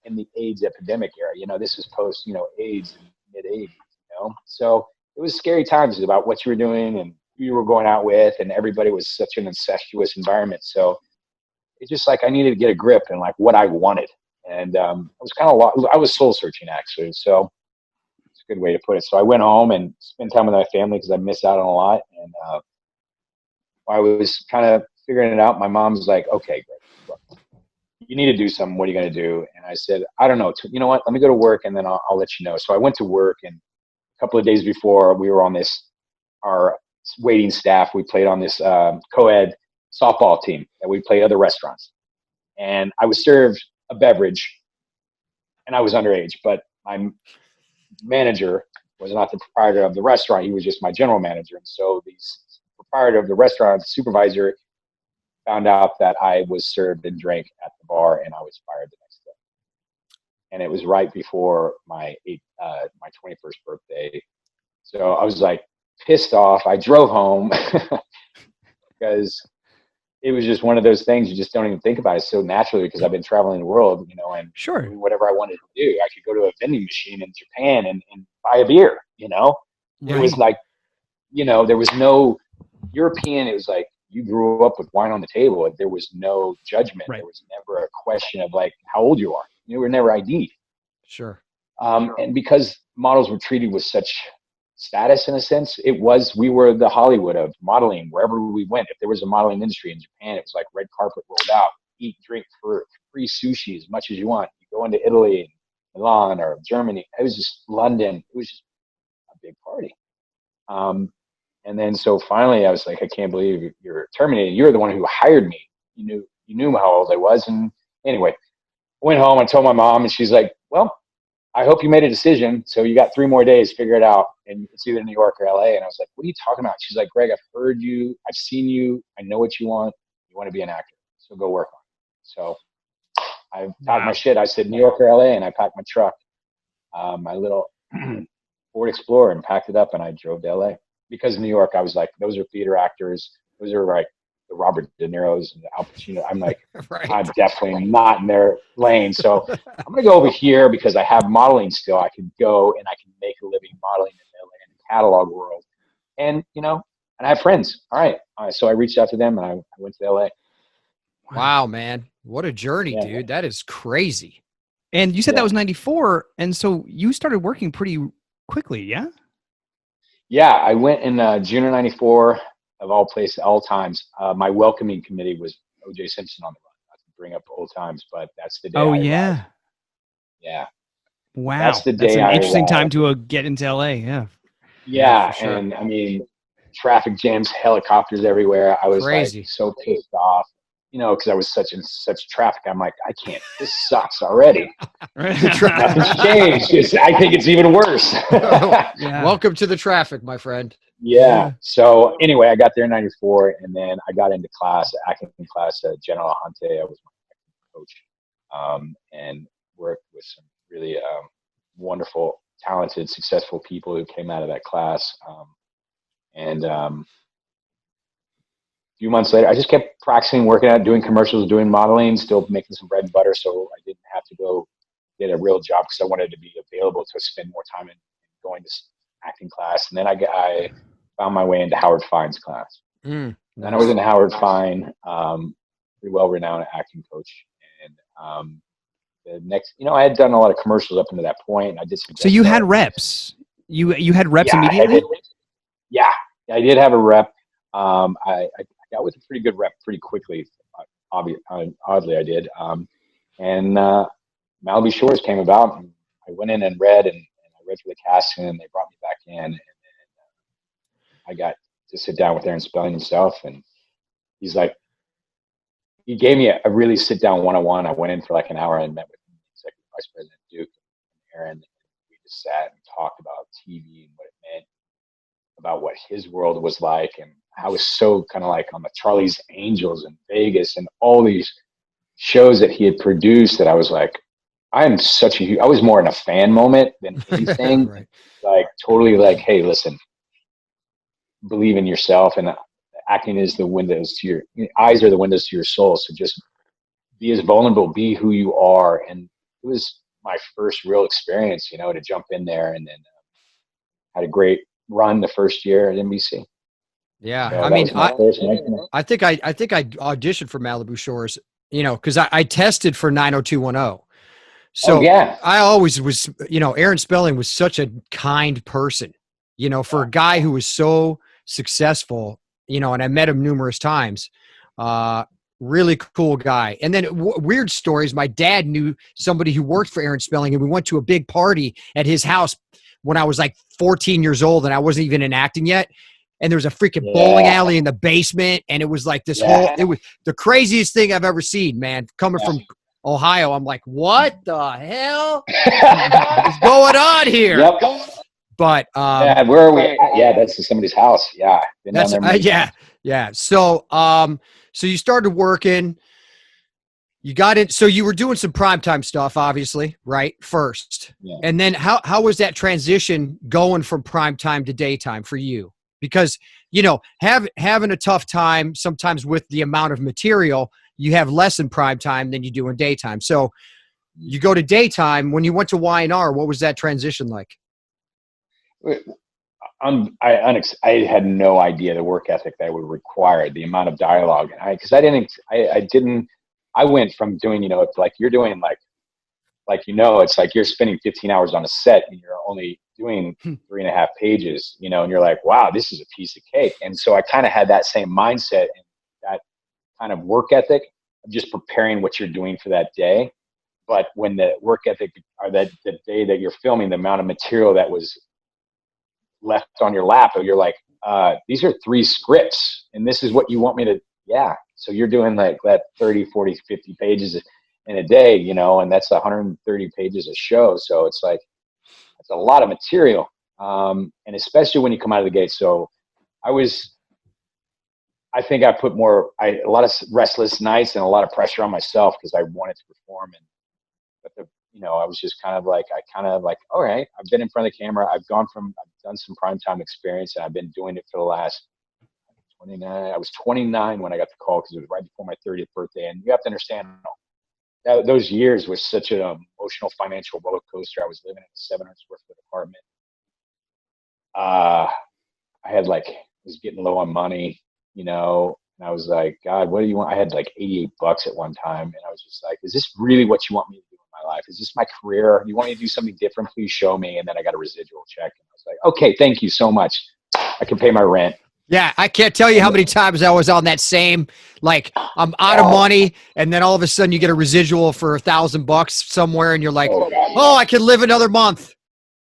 Speaker 3: in the AIDS epidemic era, this is post, AIDS in mid 80s, so it was scary times about what you were doing and who you were going out with, and everybody was such an incestuous environment. So it's just like, I needed to get a grip and like what I wanted. And I was soul searching actually. So it's a good way to put it. So I went home and spent time with my family because I missed out on a lot. And I was kind of figuring it out. My mom's like, okay, Greg, look, you need to do something. What are you going to do? And I said, I don't know. You know what? Let me go to work and then I'll let you know. So I went to work, and a couple of days before, we were on our waiting staff. We played on this co-ed softball team that we played other restaurants. And I was served a beverage, and I was underage, but my manager was not the proprietor of the restaurant. He was just my general manager. And so the proprietor of the restaurant, the supervisor, found out that I was served and drank at the bar, and I was fired the next day. And it was right before my 21st birthday. So I was like pissed off. I drove home because it was just one of those things you just don't even think about it so naturally, because I've been traveling the world, and doing whatever I wanted to do. I could go to a vending machine in Japan and buy a beer,
Speaker 1: Right.
Speaker 3: It was like, there was no European. It was like, you grew up with wine on the table. There was no judgment.
Speaker 1: Right.
Speaker 3: There was never a question of like how old you are. You were never ID'd.
Speaker 2: Sure.
Speaker 3: And because models were treated with such status, in a sense, we were the Hollywood of modeling wherever we went. If there was a modeling industry in Japan, it was like red carpet rolled out, eat, drink for free sushi as much as you want. You go into Italy, Milan, or Germany. It was just London. It was just a big party. And then so finally I was like, I can't believe you're terminated. You're the one who hired me. You knew how old I was. And anyway, I went home and told my mom, and she's like, well, I hope you made a decision. So you got 3 more days, figure it out. And it's either New York or LA. And I was like, what are you talking about? She's like, Greg, I've heard you. I've seen you. I know what you want. You want to be an actor. So go work on it. So I packed my shit. I said New York or LA, and I packed my truck, my little Ford Explorer, and packed it up, and I drove to LA. Because New York, I was like, those are theater actors. Those are like the Robert De Niro's and the Al Pacino. I'm like, right. I'm definitely not in their lane. So I'm going to go over here because I have modeling still. I can go and I can make a living modeling in the catalog world. And, and I have friends. All right. So I reached out to them, and I went to LA.
Speaker 2: Wow, man. What a journey, dude. That is crazy.
Speaker 1: And you said that was 94. And so you started working pretty quickly, yeah? Yeah,
Speaker 3: I went in June of 94, of all places, all times. My welcoming committee was O.J. Simpson on the run. Not to bring up old times, but that's the day I arrived. Yeah.
Speaker 1: Wow.
Speaker 3: That's the day.
Speaker 1: That's an interesting time to get into LA, yeah.
Speaker 3: Yeah, for sure. And I mean, traffic jams, helicopters everywhere. I was like so pissed off, because I was such traffic. I'm like, I can't. This sucks already. Nothing's changed. I think it's even worse.
Speaker 2: Welcome to the traffic, my friend.
Speaker 3: Yeah. So anyway, I got there in 94, and then I got into acting class at General Huntay. I was my acting coach, and worked with some really wonderful, talented, successful people who came out of that class. A few months later, I just kept practicing, working out, doing commercials, doing modeling, still making some bread and butter. So I didn't have to go get a real job because I wanted to be available to spend more time in going to acting class. And then I found my way into Howard Fine's class. And I was in Howard Fine, pretty well-renowned acting coach. And the next, I had done a lot of commercials up until that point. And I did some.
Speaker 1: So you had reps. You had reps immediately.
Speaker 3: I did have a rep. I got with a pretty good rep pretty quickly. Oddly, I did. And Malibu Shores came about, and I went in and read, and I read for the casting, and they brought me back in, and then I got to sit down with Aaron Spelling himself, and he's like, he gave me a really sit down one-on-one. I went in for like an hour and met with the executive vice president Duke and Aaron. And we just sat and talked about TV and what it meant, about what his world was like. And I was so kind of like on the Charlie's Angels in Vegas and all these shows that he had produced that I was like, I was more in a fan moment than anything.
Speaker 2: Right.
Speaker 3: Like totally like, hey, listen, believe in yourself, and acting is the windows to your eyes are the windows to your soul. So just be as vulnerable, be who you are. And it was my first real experience, to jump in there, and then had a great run the first year at NBC.
Speaker 2: Yeah.
Speaker 3: So
Speaker 2: I
Speaker 3: that
Speaker 2: mean,
Speaker 3: was my first
Speaker 2: I think I auditioned for Malibu Shores, cause I tested for 90210.
Speaker 3: Oh
Speaker 2: So
Speaker 3: yeah.
Speaker 2: I always was, Aaron Spelling was such a kind person, for a guy who was so successful, and I met him numerous times. Really cool guy. And then weird stories. My dad knew somebody who worked for Aaron Spelling, and we went to a big party at his house when I was like 14 years old, and I wasn't even in acting yet. And there was a freaking bowling alley in the basement, and it was like this it was the craziest thing I've ever seen, man. Coming from Ohio, I'm like, what the hell is going on here?
Speaker 3: Yep.
Speaker 2: But
Speaker 3: where are we at? Yeah, that's somebody's house. Yeah. Been
Speaker 2: that's
Speaker 3: down there
Speaker 2: yeah. So so you started working. You got it. So you were doing some primetime stuff, obviously, right? First.
Speaker 3: Yeah.
Speaker 2: And then how was that transition going from primetime to daytime for you? Because, having a tough time sometimes with the amount of material, you have less in primetime than you do in daytime. So you go to daytime. When you went to Y&R, what was that transition like?
Speaker 3: I had no idea the work ethic that would require, the amount of dialogue. I went from doing, like you're doing it's like you're spending 15 hours on a set and you're only doing 3.5 pages, and you're like, wow, this is a piece of cake. And so I kind of had that same mindset and that kind of work ethic of just preparing what you're doing for that day. But when the work ethic, or the day that you're filming, the amount of material that was left on your lap, you're like, these are 3 scripts and this is what you want me to, so you're doing like that 30, 40, 50 pages in a day, and that's 130 pages a show. So it's like, it's a lot of material. And especially when you come out of the gate. So I think I put a lot of restless nights and a lot of pressure on myself because I wanted to perform. I was just kind of like, all right, I've been in front of the camera. I've done some primetime experience, and I've been doing it for the last 29. I was 29 when I got the call because it was right before my 30th birthday. And you have to understand, those years was such an emotional, financial roller coaster. I was living in a 700 square foot apartment. I was getting low on money, and I was like, God, what do you want? I had like $88 at one time. And I was just like, is this really what you want me to do in my life? Is this my career? You want me to do something different? Please show me. And then I got a residual check. And I was like, okay, thank you so much. I can pay my rent.
Speaker 2: Yeah, I can't tell you how many times I was on that same, like, I'm out of money, and then all of a sudden you get a residual for $1,000 somewhere, and you're like, I can live another month.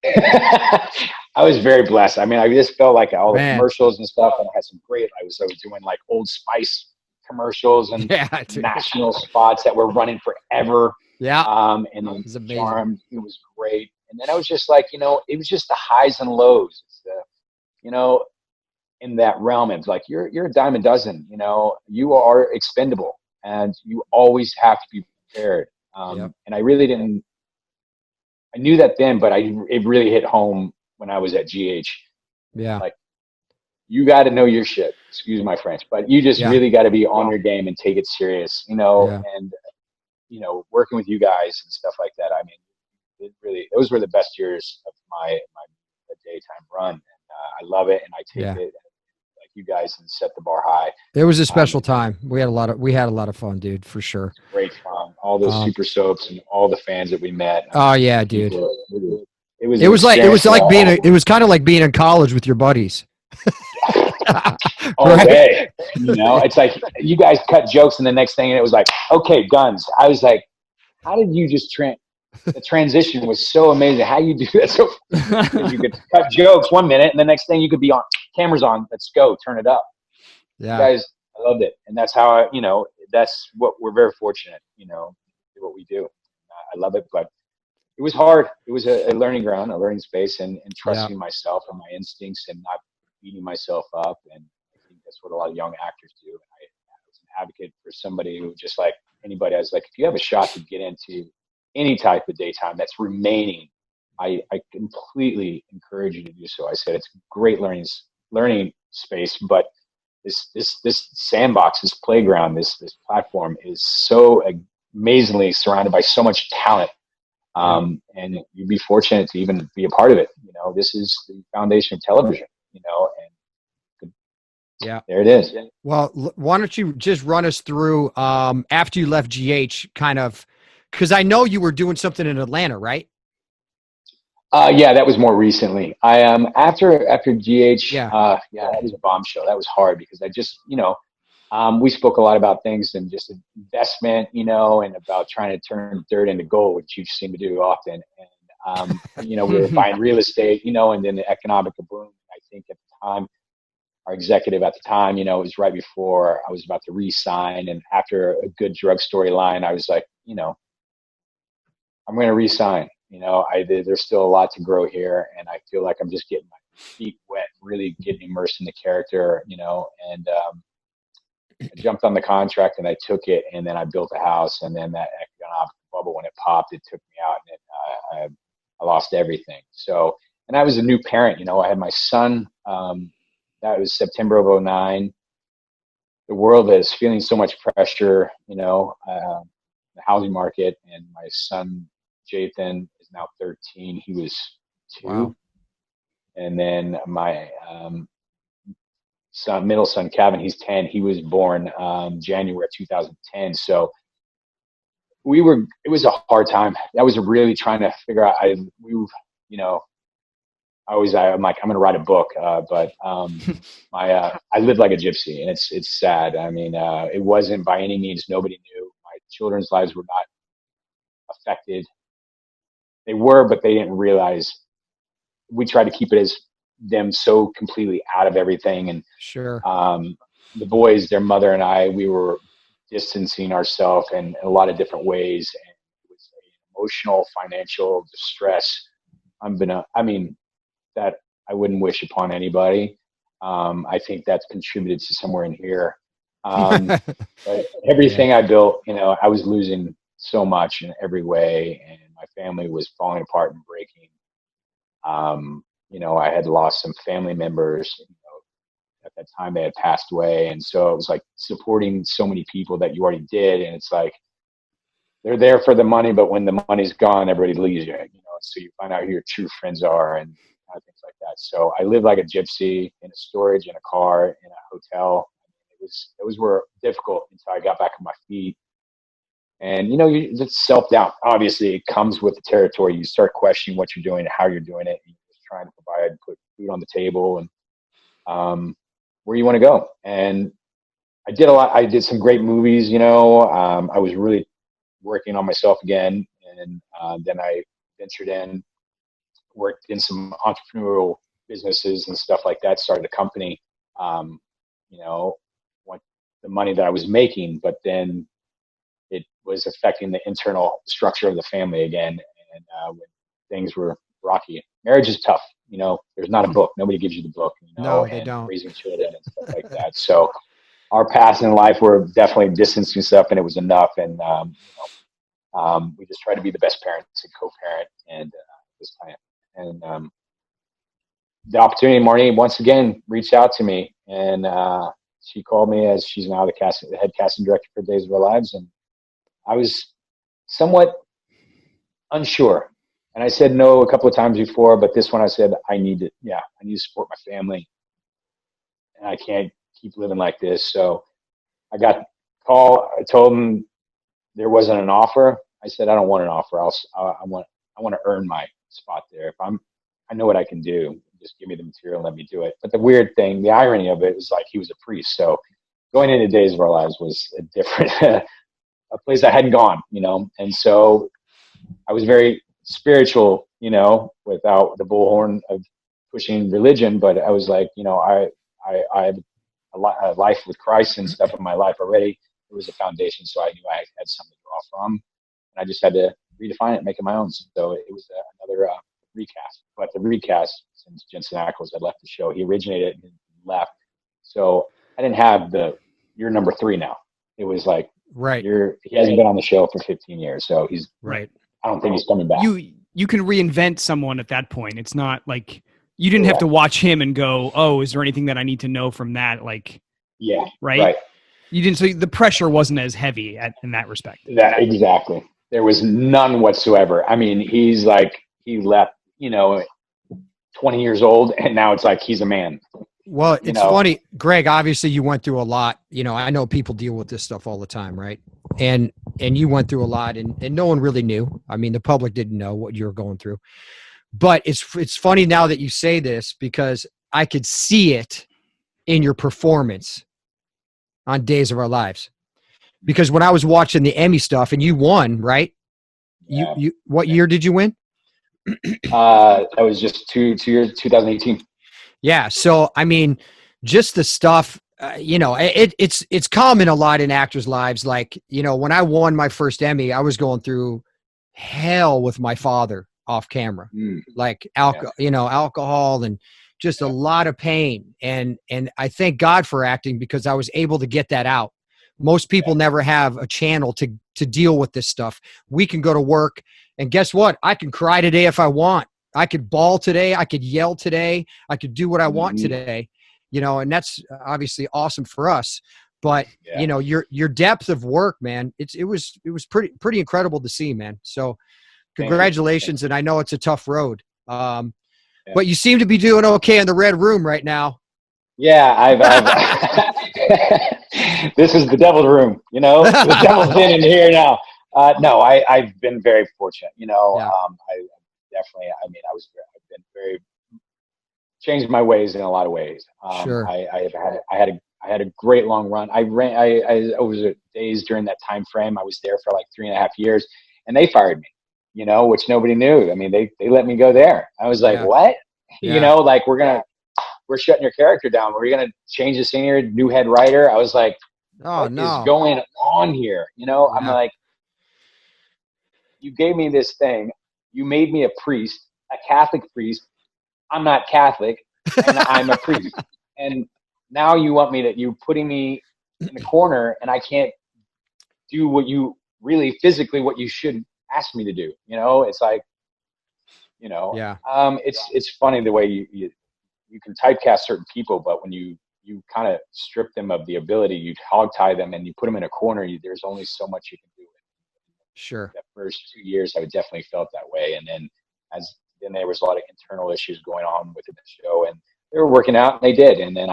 Speaker 3: I was very blessed. I mean, I just felt like all the commercials and stuff, and I had some great. I was doing like Old Spice commercials and national spots that were running forever.
Speaker 2: Yeah,
Speaker 3: and then Charmed, it was great. And then I was just like, it was just the highs and lows. It's the, in that realm, it's like you're a dime a dozen. You are expendable, and you always have to be prepared. And I really didn't. I knew that then, but it really hit home when I was at GH.
Speaker 2: Yeah,
Speaker 3: like you got to know your shit. Excuse my French, but you just really got to be on your game and take it serious. And working with you guys and stuff like that. I mean, those were the best years of my daytime run. And I love it, and I take it. You guys and set the bar high.
Speaker 2: It was a special time. We had a lot of fun, dude, for sure.
Speaker 3: Great fun. All those super soaps and all the fans that we met.
Speaker 2: Oh yeah, dude.
Speaker 3: It
Speaker 2: was kind of like being in college with your buddies.
Speaker 3: Right? It's like you guys cut jokes, and the next thing, and it was like, okay, guns. I was like, how did you just the transition was so amazing. How you do that? So you could cut jokes one minute, and the next thing you could be on cameras on. Let's go, turn it up. Yeah, you guys, I loved it, and that's how that's what we're very fortunate. Do what we do. I love it, but it was hard. It was a learning ground, a learning space, and
Speaker 2: Yeah.
Speaker 3: trusting myself and my instincts and not beating myself up. And I think that's what a lot of young actors do. And I was an advocate for somebody who, just like anybody, I was like, if you have a shot to get into any type of daytime that's remaining, I completely encourage you to do so. I said it's a great learning space, but this sandbox, this playground, this platform is so amazingly surrounded by so much talent. And you'd be fortunate to even be a part of it. You know, this is the foundation of television, you know, and
Speaker 2: Yeah.
Speaker 3: there it is.
Speaker 2: Well, why don't you just run us through, after you left GH, kind of, because I know you were doing something in Atlanta, right?
Speaker 3: Yeah, that was more recently. I after GH,
Speaker 2: Yeah.
Speaker 3: that was a bombshell. That was hard because I just, you know, we spoke a lot about things and just investment, you know, and about trying to turn dirt into gold, which you seem to do often. And you know, we were buying real estate, you know, and then the economic boom. I think at the time, our executive at the time, you know, it was right before I was about to re-sign, and after a good drug storyline, I was like, you know, I'm going to re-sign. You know, there's still a lot to grow here, and I feel like I'm just getting my feet wet, really getting immersed in the character, you know. And I jumped on the contract and I took it, and then I built a house, and then that economic bubble, when it popped, it took me out, and I lost everything. So, and I was a new parent, you know. I had my son. That was September of '09. The world is feeling so much pressure, you know, the housing market, and my son Jathan is now 13. He was 2.
Speaker 2: Wow.
Speaker 3: And then my middle son Kevin, he's 10. He was born January of 2010. So it was a hard time. That was really trying to figure out. You know, I'm like, I'm going to write a book, but I lived like a gypsy, and it's sad. I mean, it wasn't by any means. Nobody knew. My children's lives were not affected. They were, but they didn't realize. We tried to keep it as them so completely out of everything, and
Speaker 2: Sure.
Speaker 3: the boys, their mother and I, we were distancing ourselves in a lot of different ways, and it was an emotional, financial distress. I mean, that I wouldn't wish upon anybody. I think that's contributed to somewhere in here. But everything I built, you know, I was losing so much in every way, and my family was falling apart and breaking. You know, I had lost some family members. You know, at that time they had passed away, and so it was like supporting so many people that you already did, and it's like they're there for the money, but when the money's gone, everybody leaves you. You know, so you find out who your true friends are, and things like that. So I lived like a gypsy in a storage, in a car, in a hotel. Those were difficult until I got back on my feet. And, you know, it's self-doubt. Obviously, it comes with the territory. You start questioning what you're doing and how you're doing it. And you're just trying to provide, put food on the table, and where you want to go. And I did a lot. I did some great movies, you know. I was really working on myself again. And then I ventured in, worked in some entrepreneurial businesses and stuff like that, started a company, you know, the money that I was making, but then it was affecting the internal structure of the family again. And when things were rocky, marriage is tough. You know, there's not a book. Nobody gives you the book, you know,
Speaker 2: No, they
Speaker 3: and
Speaker 2: don't.
Speaker 3: raising children and stuff like that. So our paths in life were definitely distancing stuff, and it was enough. And, we just try to be the best parents and co-parent, and this time. And the opportunity, Marnie, once again, reached out to me, and she called me, as she's now the head casting director for Days of Our Lives. And I was somewhat unsure. And I said no a couple of times before, but this one I said, I need to support my family, and I can't keep living like this. So I got a call. I told them there wasn't an offer. I said, I don't want an offer. I want to earn my spot there. I know what I can do. Just give me the material and let me do it. But the weird thing, the irony of it was, like, he was a priest. So going into Days of Our Lives was a different, a place I hadn't gone, you know? And so I was very spiritual, you know, without the bullhorn of pushing religion. But I was like, you know, I have a life with Christ and stuff in my life already. It was a foundation. So I knew I had something to draw from. And I just had to redefine it and make it my own. So it was another recast. But the recast, since Jensen Ackles had left the show, he originated it and left. So I didn't have you're number 3 now. It was like,
Speaker 2: Right.
Speaker 3: he hasn't been on the show for 15 years. So he's
Speaker 2: Right.
Speaker 3: I don't think he's coming back.
Speaker 1: You can reinvent someone at that point. It's not like you didn't have to watch him and go, oh, is there anything that I need to know from that? Like,
Speaker 3: yeah.
Speaker 1: Right. You didn't. So the pressure wasn't as heavy in that respect.
Speaker 3: That exactly. There was none whatsoever. I mean, he's like, he left, 20 years old, and now it's like he's a man.
Speaker 2: Well, it's funny, Greg, obviously you went through a lot. I know people deal with this stuff all the time, right? And you went through a lot, and no one really knew. I mean, the public didn't know what you were going through. But it's funny now that you say this, because I could see it in your performance on Days of Our Lives. Because when I was watching the Emmy stuff, and you won, right?
Speaker 3: Yeah.
Speaker 2: You what year did you win?
Speaker 3: That was just 2 years, 2018.
Speaker 2: Yeah. So, I mean, just the stuff, it's common a lot in actors' lives. Like, when I won my first Emmy, I was going through hell with my father off camera, like alcohol and just a lot of pain. And I thank God for acting, because I was able to get that out. Most people never have a channel to deal with this stuff. We can go to work, and guess what? I can cry today if I want. I could bawl today. I could yell today. I could do what I want today, and that's obviously awesome for us. But your depth of work, man, it was pretty incredible to see, man. So congratulations. And I know it's a tough road. But you seem to be doing okay in the Red Room right now.
Speaker 3: Yeah, I've this is the devil's room, the devil's in here now. No, I've been very fortunate, I definitely, I've been very changed my ways in a lot of ways.
Speaker 2: Sure.
Speaker 3: I had a great long run. I was days during that time frame. I was there for like 3.5 years, and they fired me, which nobody knew. I mean, they let me go there. I was like, what?
Speaker 2: Yeah.
Speaker 3: Like we're shutting your character down. We're going to change the scenery, new head writer. I was like, what is going on here? I'm like, you gave me this thing. You made me a priest, a Catholic priest. I'm not Catholic, and I'm a priest. And now you want me you putting me in the corner, and I can't do what you really physically, what you should ask me to do. It's like, it's funny the way you can typecast certain people, but when you kind of strip them of the ability, you hog tie them and you put them in a corner, there's only so much you can do.
Speaker 2: Sure.
Speaker 3: The first 2 years, I definitely felt that way. And then then there was a lot of internal issues going on within the show, and they were working out, and they did. And then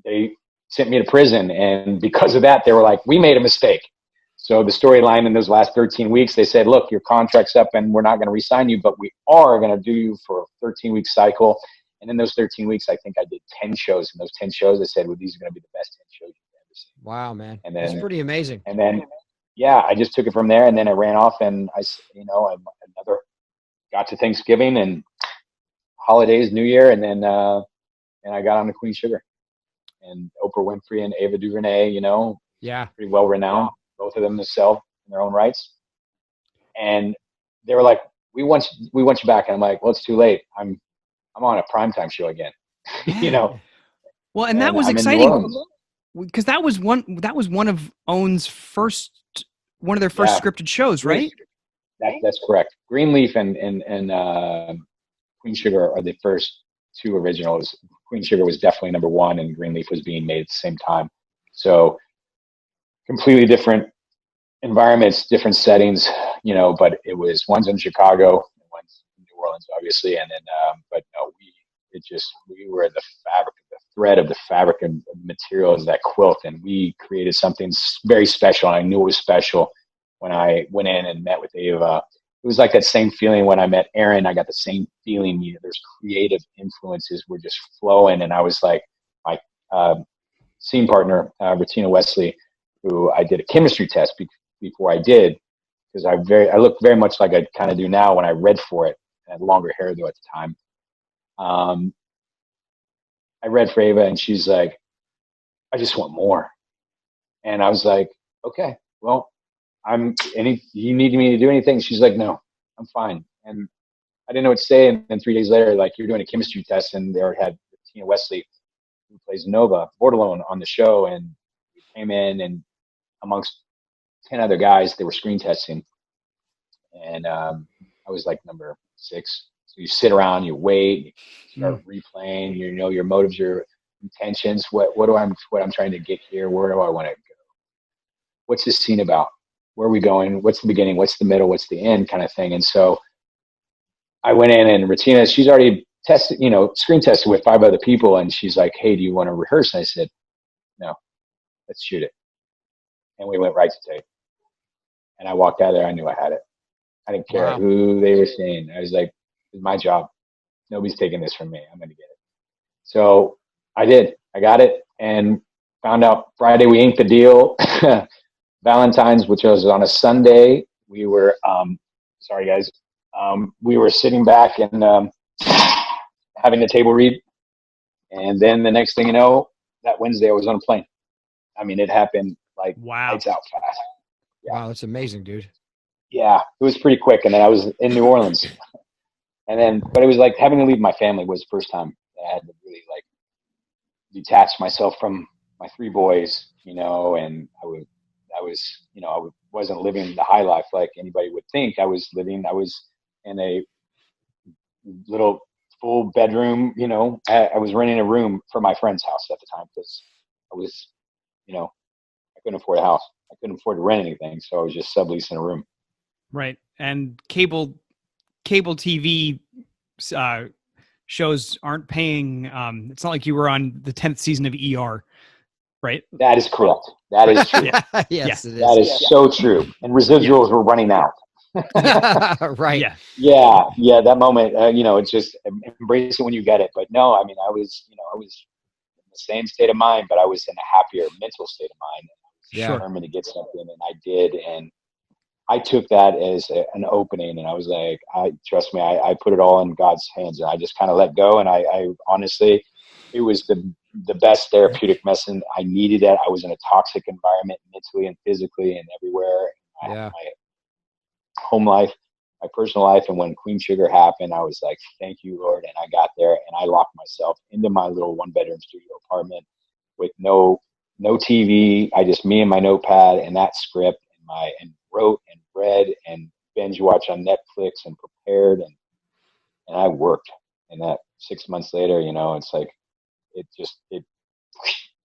Speaker 3: they sent me to prison. And because of that, they were like, we made a mistake. So the storyline in those last 13 weeks, they said, look, your contract's up and we're not going to re-sign you, but we are going to do you for a 13-week cycle. And in those 13 weeks, I think I did 10 shows. And those 10 shows, I said, well, these are going to be the best 10 shows you've ever seen.
Speaker 2: Wow, man.
Speaker 3: And then,
Speaker 2: that's pretty amazing.
Speaker 3: And then, I just took it from there, and then I ran off, and I got to Thanksgiving and holidays, New Year, and then and I got on to Queen Sugar, and Oprah Winfrey and Ava DuVernay, pretty well renowned, both of them themselves in their own rights. And they were like, we want you back. And I'm like, well, it's too late. I'm on a primetime show again.
Speaker 1: Well, and that was exciting, because that was one of OWN's one of their first scripted shows, right?
Speaker 3: That's correct. Greenleaf and Queen Sugar are the first 2 originals. Queen Sugar was definitely number 1, and Greenleaf was being made at the same time. So completely different environments, different settings, but one's in Chicago, one's in New Orleans, obviously. And then, but no, we were the thread of the fabric and materials, that quilt, and we created something very special. And I knew it was special when I went in and met with Ava. It was like that same feeling when I met Aaron. I got the same feeling. There's creative influences were just flowing, and I was like, my scene partner, Bettina Wesley, who I did a chemistry test before I did, because I looked very much like I kind of do now when I read for it. I had longer hair though at the time. I read for Ava, and she's like, I just want more. And I was like, okay, well, you need me to do anything? She's like, no, I'm fine. And I didn't know what to say. And then 3 days later, like, you're doing a chemistry test, and they had Tina Wesley, who plays Nova Bordelon, on the show. And we came in, and amongst 10 other guys, they were screen testing. And I was like number 6. So you sit around, you wait, you start replaying, you know, your motives, your intentions. What I'm trying to get here? Where do I want to go? What's this scene about? Where are we going? What's the beginning? What's the middle? What's the end, kind of thing? And so I went in, and Retina, she's already tested, you know, screen tested with 5 other people. And she's like, hey, do you want to rehearse? And I said, no, let's shoot it. And we went right to tape. And I walked out of there. I knew I had it. I didn't care who they were seeing. I was like, it's my job. Nobody's taking this from me. I'm going to get it. So I did. I got it, and found out Friday we inked the deal. Valentine's, which was on a Sunday, we were, sorry guys, we were sitting back and having the table read. And then the next thing you know, that Wednesday I was on a plane. I mean, it happened like lights out fast.
Speaker 2: Yeah. Wow, that's amazing, dude.
Speaker 3: Yeah, it was pretty quick. And then I was in New Orleans. And then, but it was like having to leave my family was the first time that I had to really like detach myself from my 3 boys, you know, and I was, you know, I wasn't living the high life like anybody would think I was living. I was in a little full bedroom, you know, I was renting a room for my friend's house at the time because I was, you know, I couldn't afford a house. I couldn't afford to rent anything. So I was just subleasing a room.
Speaker 1: Right. And cable TV shows aren't paying. It's not like you were on the 10th season of ER, right?
Speaker 3: That is correct. That is true.
Speaker 2: Yes, it is.
Speaker 3: That is so true. And residuals were running out.
Speaker 2: Right.
Speaker 3: Yeah. That moment, you know, it's just embrace it when you get it. But no, I mean, I was in the same state of mind, but I was in a happier mental state of mind. I was determined to get something, and I did. And I took that as an opening, and I was like, trust me, I put it all in God's hands, and I just kind of let go. And I honestly, it was the best therapeutic medicine. I needed that. I was in a toxic environment mentally and physically and everywhere. I had my home life, my personal life. And when Queen Sugar happened, I was like, thank you, Lord. And I got there, and I locked myself into my little 1-bedroom studio apartment with no TV. Me and my notepad and that script, and wrote and read and binge watched on Netflix and prepared, and I worked. And that 6 months later, you know, it's like it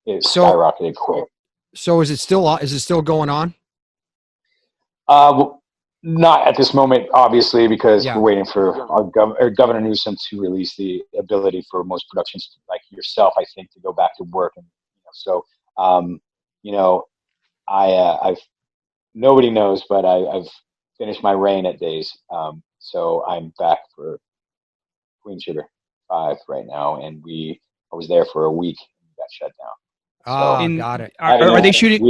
Speaker 3: skyrocketed quick.
Speaker 2: So is it still going on?
Speaker 3: Well, not at this moment, obviously, because we're waiting for our Governor Newsom to release the ability for most productions like yourself, I think, to go back to work. And you know, I've nobody knows, but I've finished my reign at days. So I'm back for Queen Sugar 5 right now, and I was there for a week and got shut down.
Speaker 2: Got it.
Speaker 1: Are they shooting?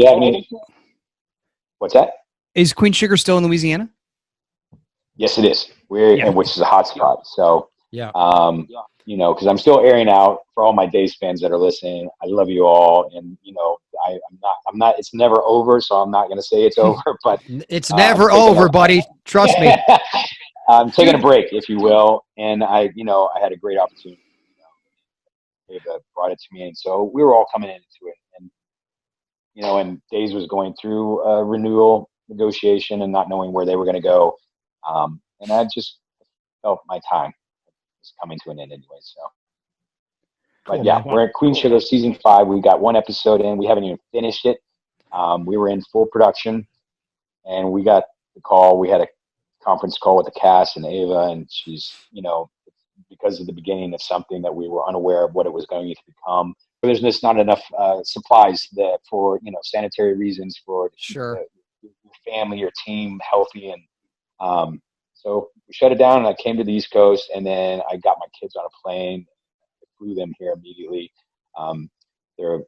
Speaker 3: What's that?
Speaker 1: Is Queen Sugar still in Louisiana?
Speaker 3: Yes, it is. Which is a hot spot. So, you know, because I'm still airing out for all my Days fans that are listening. I love you all, and you know, I'm not. It's never over, so I'm not going to say it's over. But
Speaker 2: it's never over, buddy. Trust me.
Speaker 3: I'm taking a break, if you will, and I had a great opportunity. You know, they brought it to me, and so we were all coming into it, and you know, and Days was going through a renewal negotiation and not knowing where they were going to go, and I just felt my time was coming to an end anyway. So, but we're at Queen Sugar season 5. We got 1 episode in. We haven't even finished it. We were in full production, and we got the call. We had a conference call with the cast and Ava, and she's, you know, because of the beginning of something that we were unaware of what it was going to become. There's just not enough supplies for, you know, sanitary reasons for your family, your team healthy, and so we shut it down. And I came to the East Coast, and then I got my kids on a plane. I flew them here immediately. The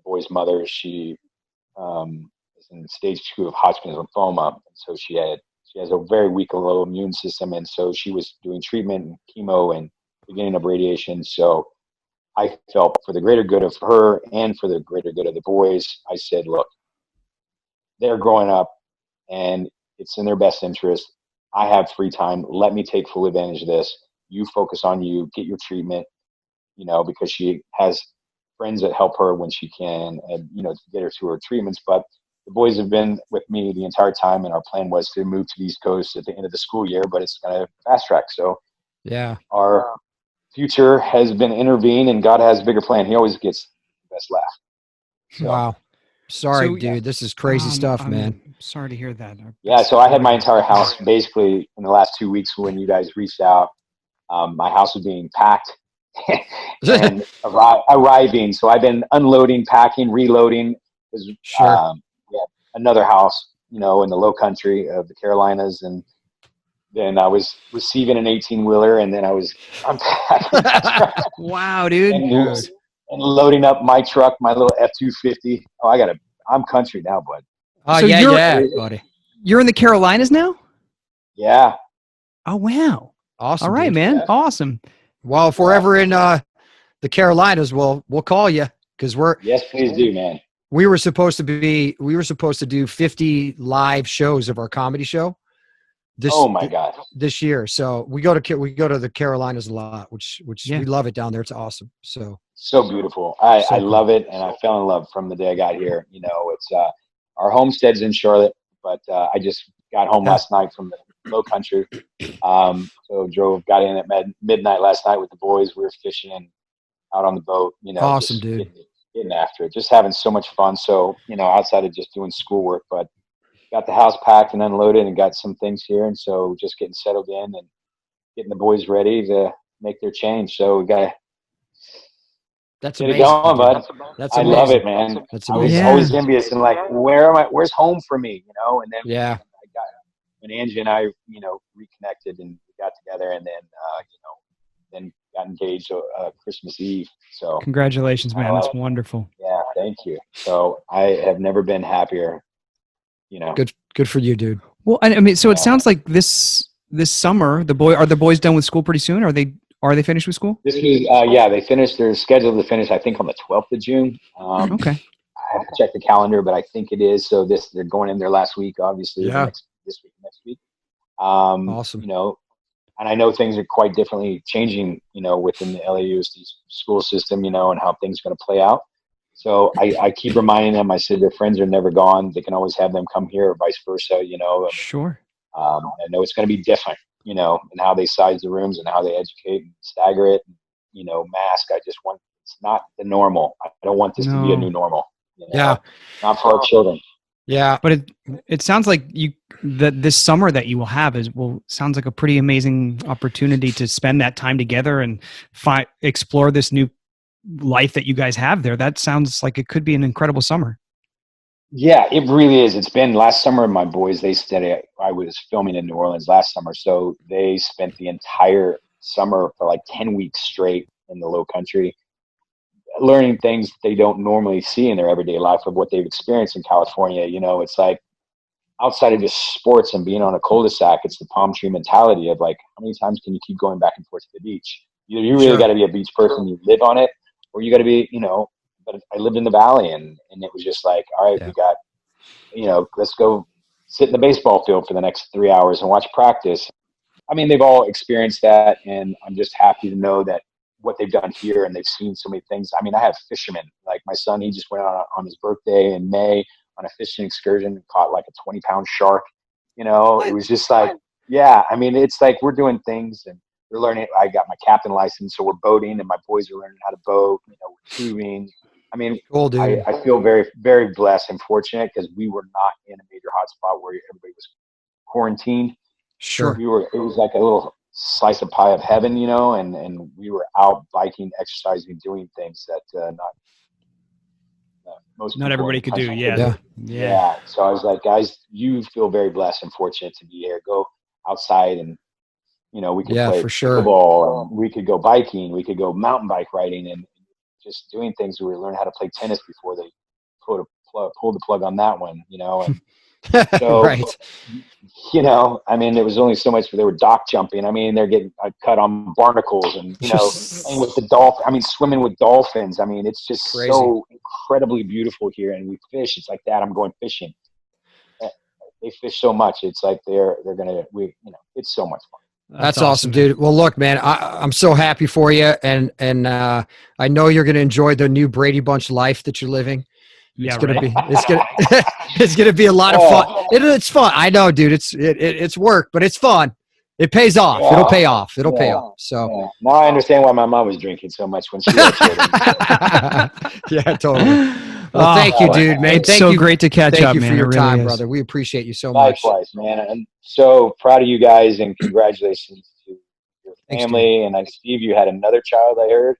Speaker 3: boy's mother, she is in stage 2 of Hodgkin's lymphoma, and so she has a very weak, low immune system, and so she was doing treatment and chemo and beginning of radiation. So I felt for the greater good of her and for the greater good of the boys, I said, look, they're growing up and it's in their best interest. I have free time. Let me take full advantage of this. You focus on you, get your treatment, because she has friends that help her when she can, and, to get her to her treatments. But the boys have been with me the entire time, and our plan was to move to the East Coast at the end of the school year, but it's going to fast track. So
Speaker 2: Yeah.
Speaker 3: our future has been intervened, and God has a bigger plan. He always gets the best laugh. So,
Speaker 2: Wow. Sorry,
Speaker 1: So,
Speaker 2: dude. This is crazy stuff, man.
Speaker 1: I'm sorry to hear that.
Speaker 3: yeah, so I had my entire house basically in the last 2 weeks when you guys reached out. My house was being packed and arriving. So I've been unloading, packing, reloading.
Speaker 2: Sure.
Speaker 3: We had another house, in the low country of the Carolinas. And then I was receiving an 18-wheeler, and then I was unpacking my truck.
Speaker 1: Wow, dude.
Speaker 3: And loading up my truck, my little F-250. Oh, I'm country now, bud.
Speaker 2: Oh,
Speaker 1: So
Speaker 2: yeah, buddy.
Speaker 1: You're in the Carolinas now?
Speaker 3: Yeah.
Speaker 1: Oh, wow.
Speaker 2: Awesome.
Speaker 1: All right,
Speaker 2: dude.
Speaker 1: man.
Speaker 3: Yeah.
Speaker 1: Awesome.
Speaker 2: Well, if we're ever in the Carolinas, we'll call you, because
Speaker 3: Yes, please do, man.
Speaker 2: we were supposed to do 50 live shows of our comedy show
Speaker 3: Oh my God.
Speaker 2: this year. So we go to the Carolinas a lot, which
Speaker 1: Yeah.
Speaker 2: we love it down there. It's awesome.
Speaker 3: So beautiful. I
Speaker 2: So
Speaker 3: love it, and I fell in love from the day I got here. It's our homestead's in Charlotte, but I just got home last night from the low country. So got in at midnight last night with the boys. We were fishing and out on the boat.
Speaker 2: Awesome,
Speaker 3: just
Speaker 2: dude.
Speaker 3: Getting after it, just having so much fun. So outside of just doing schoolwork, but got the house packed and unloaded, and got some things here, and so just getting settled in and getting the boys ready to make their change. So we got.
Speaker 2: That's
Speaker 3: Get
Speaker 2: amazing.
Speaker 3: it going, bud.
Speaker 2: That's
Speaker 3: I
Speaker 2: amazing.
Speaker 3: love it, man.
Speaker 2: That's
Speaker 3: I was
Speaker 2: amazing.
Speaker 3: always envious and like, where's home for me? And then
Speaker 2: Yeah.
Speaker 3: when Angie and I, reconnected and we got together, and then, then got engaged Christmas Eve. So
Speaker 1: Congratulations, man. That's wonderful.
Speaker 3: Yeah, thank you. So I have never been happier.
Speaker 2: Good for you, dude.
Speaker 1: Well, I mean, so it sounds like this summer, are the boys done with school pretty soon? Are they finished with school?
Speaker 3: This was, they finished. They're scheduled to finish, I think, on the 12th of June.
Speaker 1: Okay.
Speaker 3: I have to check the calendar, but I think it is. So they're going in their last week, obviously.
Speaker 2: Yeah.
Speaker 3: This week, next week.
Speaker 2: Awesome.
Speaker 3: And I know things are quite differently changing, within the LAUSD school system, and how things are going to play out. So I keep reminding them. I said their friends are never gone. They can always have them come here, or vice versa.
Speaker 1: Sure.
Speaker 3: I know it's going to be different, and how they size the rooms and how they educate and stagger it. Mask. It's not the normal. I don't want this to be a new normal.
Speaker 2: Yeah.
Speaker 3: Not for our children.
Speaker 2: Yeah.
Speaker 1: But it sounds like this summer that you will have sounds like a pretty amazing opportunity to spend that time together and explore this new life that you guys have there. That sounds like it could be an incredible summer.
Speaker 3: Yeah, it really is. It's been last summer. My boys, I was filming in New Orleans last summer. So they spent the entire summer for like 10 weeks straight in the low country, learning things they don't normally see in their everyday life of what they've experienced in California. It's like outside of just sports and being on a cul-de-sac, it's the palm tree mentality of like, how many times can you keep going back and forth to the beach? You really got to be a beach person. You live on it, or you got to be, but I lived in the valley, and it was just like, all right, we got, let's go sit in the baseball field for the next 3 hours and watch practice. I mean, they've all experienced that, and I'm just happy to know that what they've done here, and they've seen so many things. I mean, I have fishermen, like my son, he just went on his birthday in May on a fishing excursion and caught like a 20-pound shark. It was just like, yeah, I mean, it's like we're doing things, and we're learning. I got my captain license, so we're boating, and my boys are learning how to boat, we're tubing. I mean,
Speaker 2: Cool, dude.
Speaker 3: I feel very, very blessed and fortunate because we were not in a major hotspot where everybody was quarantined.
Speaker 2: Sure.
Speaker 3: It was like a little slice of pie of heaven, and we were out biking, exercising, doing things that
Speaker 1: not everybody could do.
Speaker 3: Yeah. So I was like, guys, you feel very blessed and fortunate to be here. Go outside and, we could play
Speaker 2: for sure.
Speaker 3: pickleball, and we could go biking, we could go mountain bike riding, and just doing things. We were learning how to play tennis before they pulled the plug on that one, and so,
Speaker 2: right.
Speaker 3: I mean, there was only so much, they were dock jumping. I mean, they're getting cut on barnacles and, and with the swimming with dolphins. I mean, it's just
Speaker 2: crazy.
Speaker 3: So incredibly beautiful here. And we fish. It's like that. I'm going fishing. they fish so much. It's like they're gonna it's so much fun.
Speaker 2: That's awesome, dude. Well, look, man, I'm so happy for you, and I know you're gonna enjoy the new Brady Bunch life that you're living. It's gonna be it's gonna be a lot of fun. It's fun. I know, dude. It's work, but it's fun. It pays off.
Speaker 3: Yeah.
Speaker 2: It'll pay off. It'll pay off. So
Speaker 3: now I understand why my mom was drinking so much when she had children.
Speaker 2: yeah, totally. Well, thank you, dude, man.
Speaker 1: It's
Speaker 2: Thank
Speaker 1: so
Speaker 2: you.
Speaker 1: great to catch
Speaker 2: Thank
Speaker 1: up,
Speaker 2: you
Speaker 1: man.
Speaker 2: for your
Speaker 1: It really
Speaker 2: time,
Speaker 1: is.
Speaker 2: brother. We appreciate you so much.
Speaker 3: Likewise, man. I'm so proud of you guys, and congratulations to your family. And Steve, you had another child, I heard.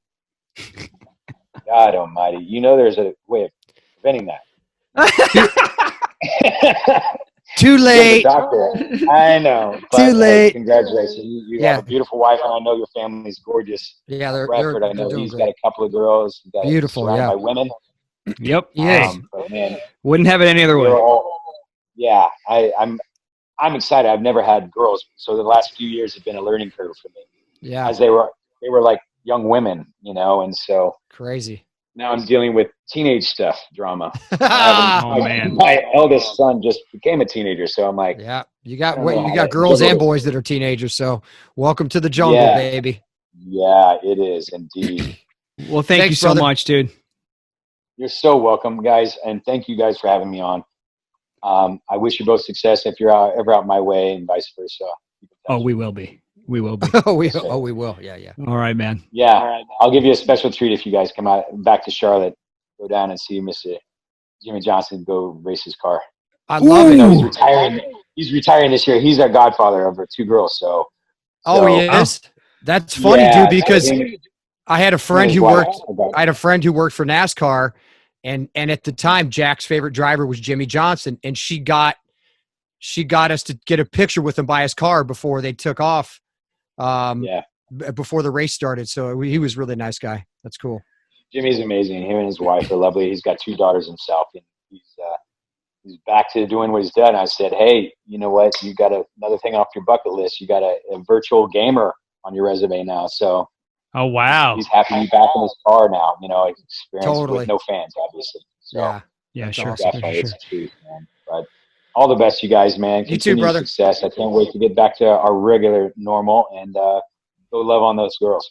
Speaker 3: God almighty. You know there's a way of preventing that.
Speaker 2: Too late.
Speaker 3: Doctor. I know. But,
Speaker 2: Too late.
Speaker 3: Congratulations. You have a beautiful wife, and I know your family's gorgeous.
Speaker 2: Yeah, they're
Speaker 3: Bradford, I know
Speaker 2: doing
Speaker 3: he's
Speaker 2: great.
Speaker 3: got a couple of girls. He's got
Speaker 2: Beautiful,
Speaker 3: surrounded
Speaker 2: yeah.
Speaker 3: by women.
Speaker 1: Yep.
Speaker 2: Yes.
Speaker 3: But man,
Speaker 1: Wouldn't have it any other way.
Speaker 3: Yeah, I'm excited. I've never had girls, so the last few years have been a learning curve for me.
Speaker 2: Yeah.
Speaker 3: As they were like young women, and so
Speaker 2: Crazy.
Speaker 3: now I'm dealing with teenage stuff, drama.
Speaker 1: Man.
Speaker 3: My eldest son just became a teenager, so I'm like,
Speaker 2: yeah, you got girls and boys that are teenagers. So welcome to the jungle, baby.
Speaker 3: Yeah, it is indeed.
Speaker 1: Well, thanks you so
Speaker 2: brother.
Speaker 1: much, dude.
Speaker 3: You're so welcome, guys, and thank you guys for having me on. I wish you both success if you're ever out my way, and vice versa.
Speaker 1: Oh, we will be. We will be.
Speaker 2: we will. Yeah.
Speaker 1: All right, man.
Speaker 3: Yeah, I'll give you a special treat if you guys come out back to Charlotte. Go down and see Mr. Jimmy Johnson go race his car.
Speaker 2: I love it.
Speaker 3: He's retiring. He's retiring this year. He's our godfather of our two girls. So.
Speaker 2: He is. That's funny, dude. Because I had a friend who worked. I had a friend who worked for NASCAR, and at the time, Jack's favorite driver was Jimmy Johnson, and she got us to get a picture with him by his car before they took off. Before the race started. So he was a really nice guy. That's cool.
Speaker 3: Jimmy's amazing. Him and his wife are lovely. He's got 2 daughters himself, and he's back to doing what he's done. I said, hey, you know what? You got another thing off your bucket list. You got a virtual gamer on your resume now. So.
Speaker 1: Oh, wow.
Speaker 3: He's happy to be back in his car now. Experience with no fans, obviously. So,
Speaker 1: yeah, sure.
Speaker 3: Definitely, it's a treat, man. But all the best, you guys, man.
Speaker 2: You too, brother.
Speaker 3: Success. I can't wait to get back to our regular normal and go love on those girls.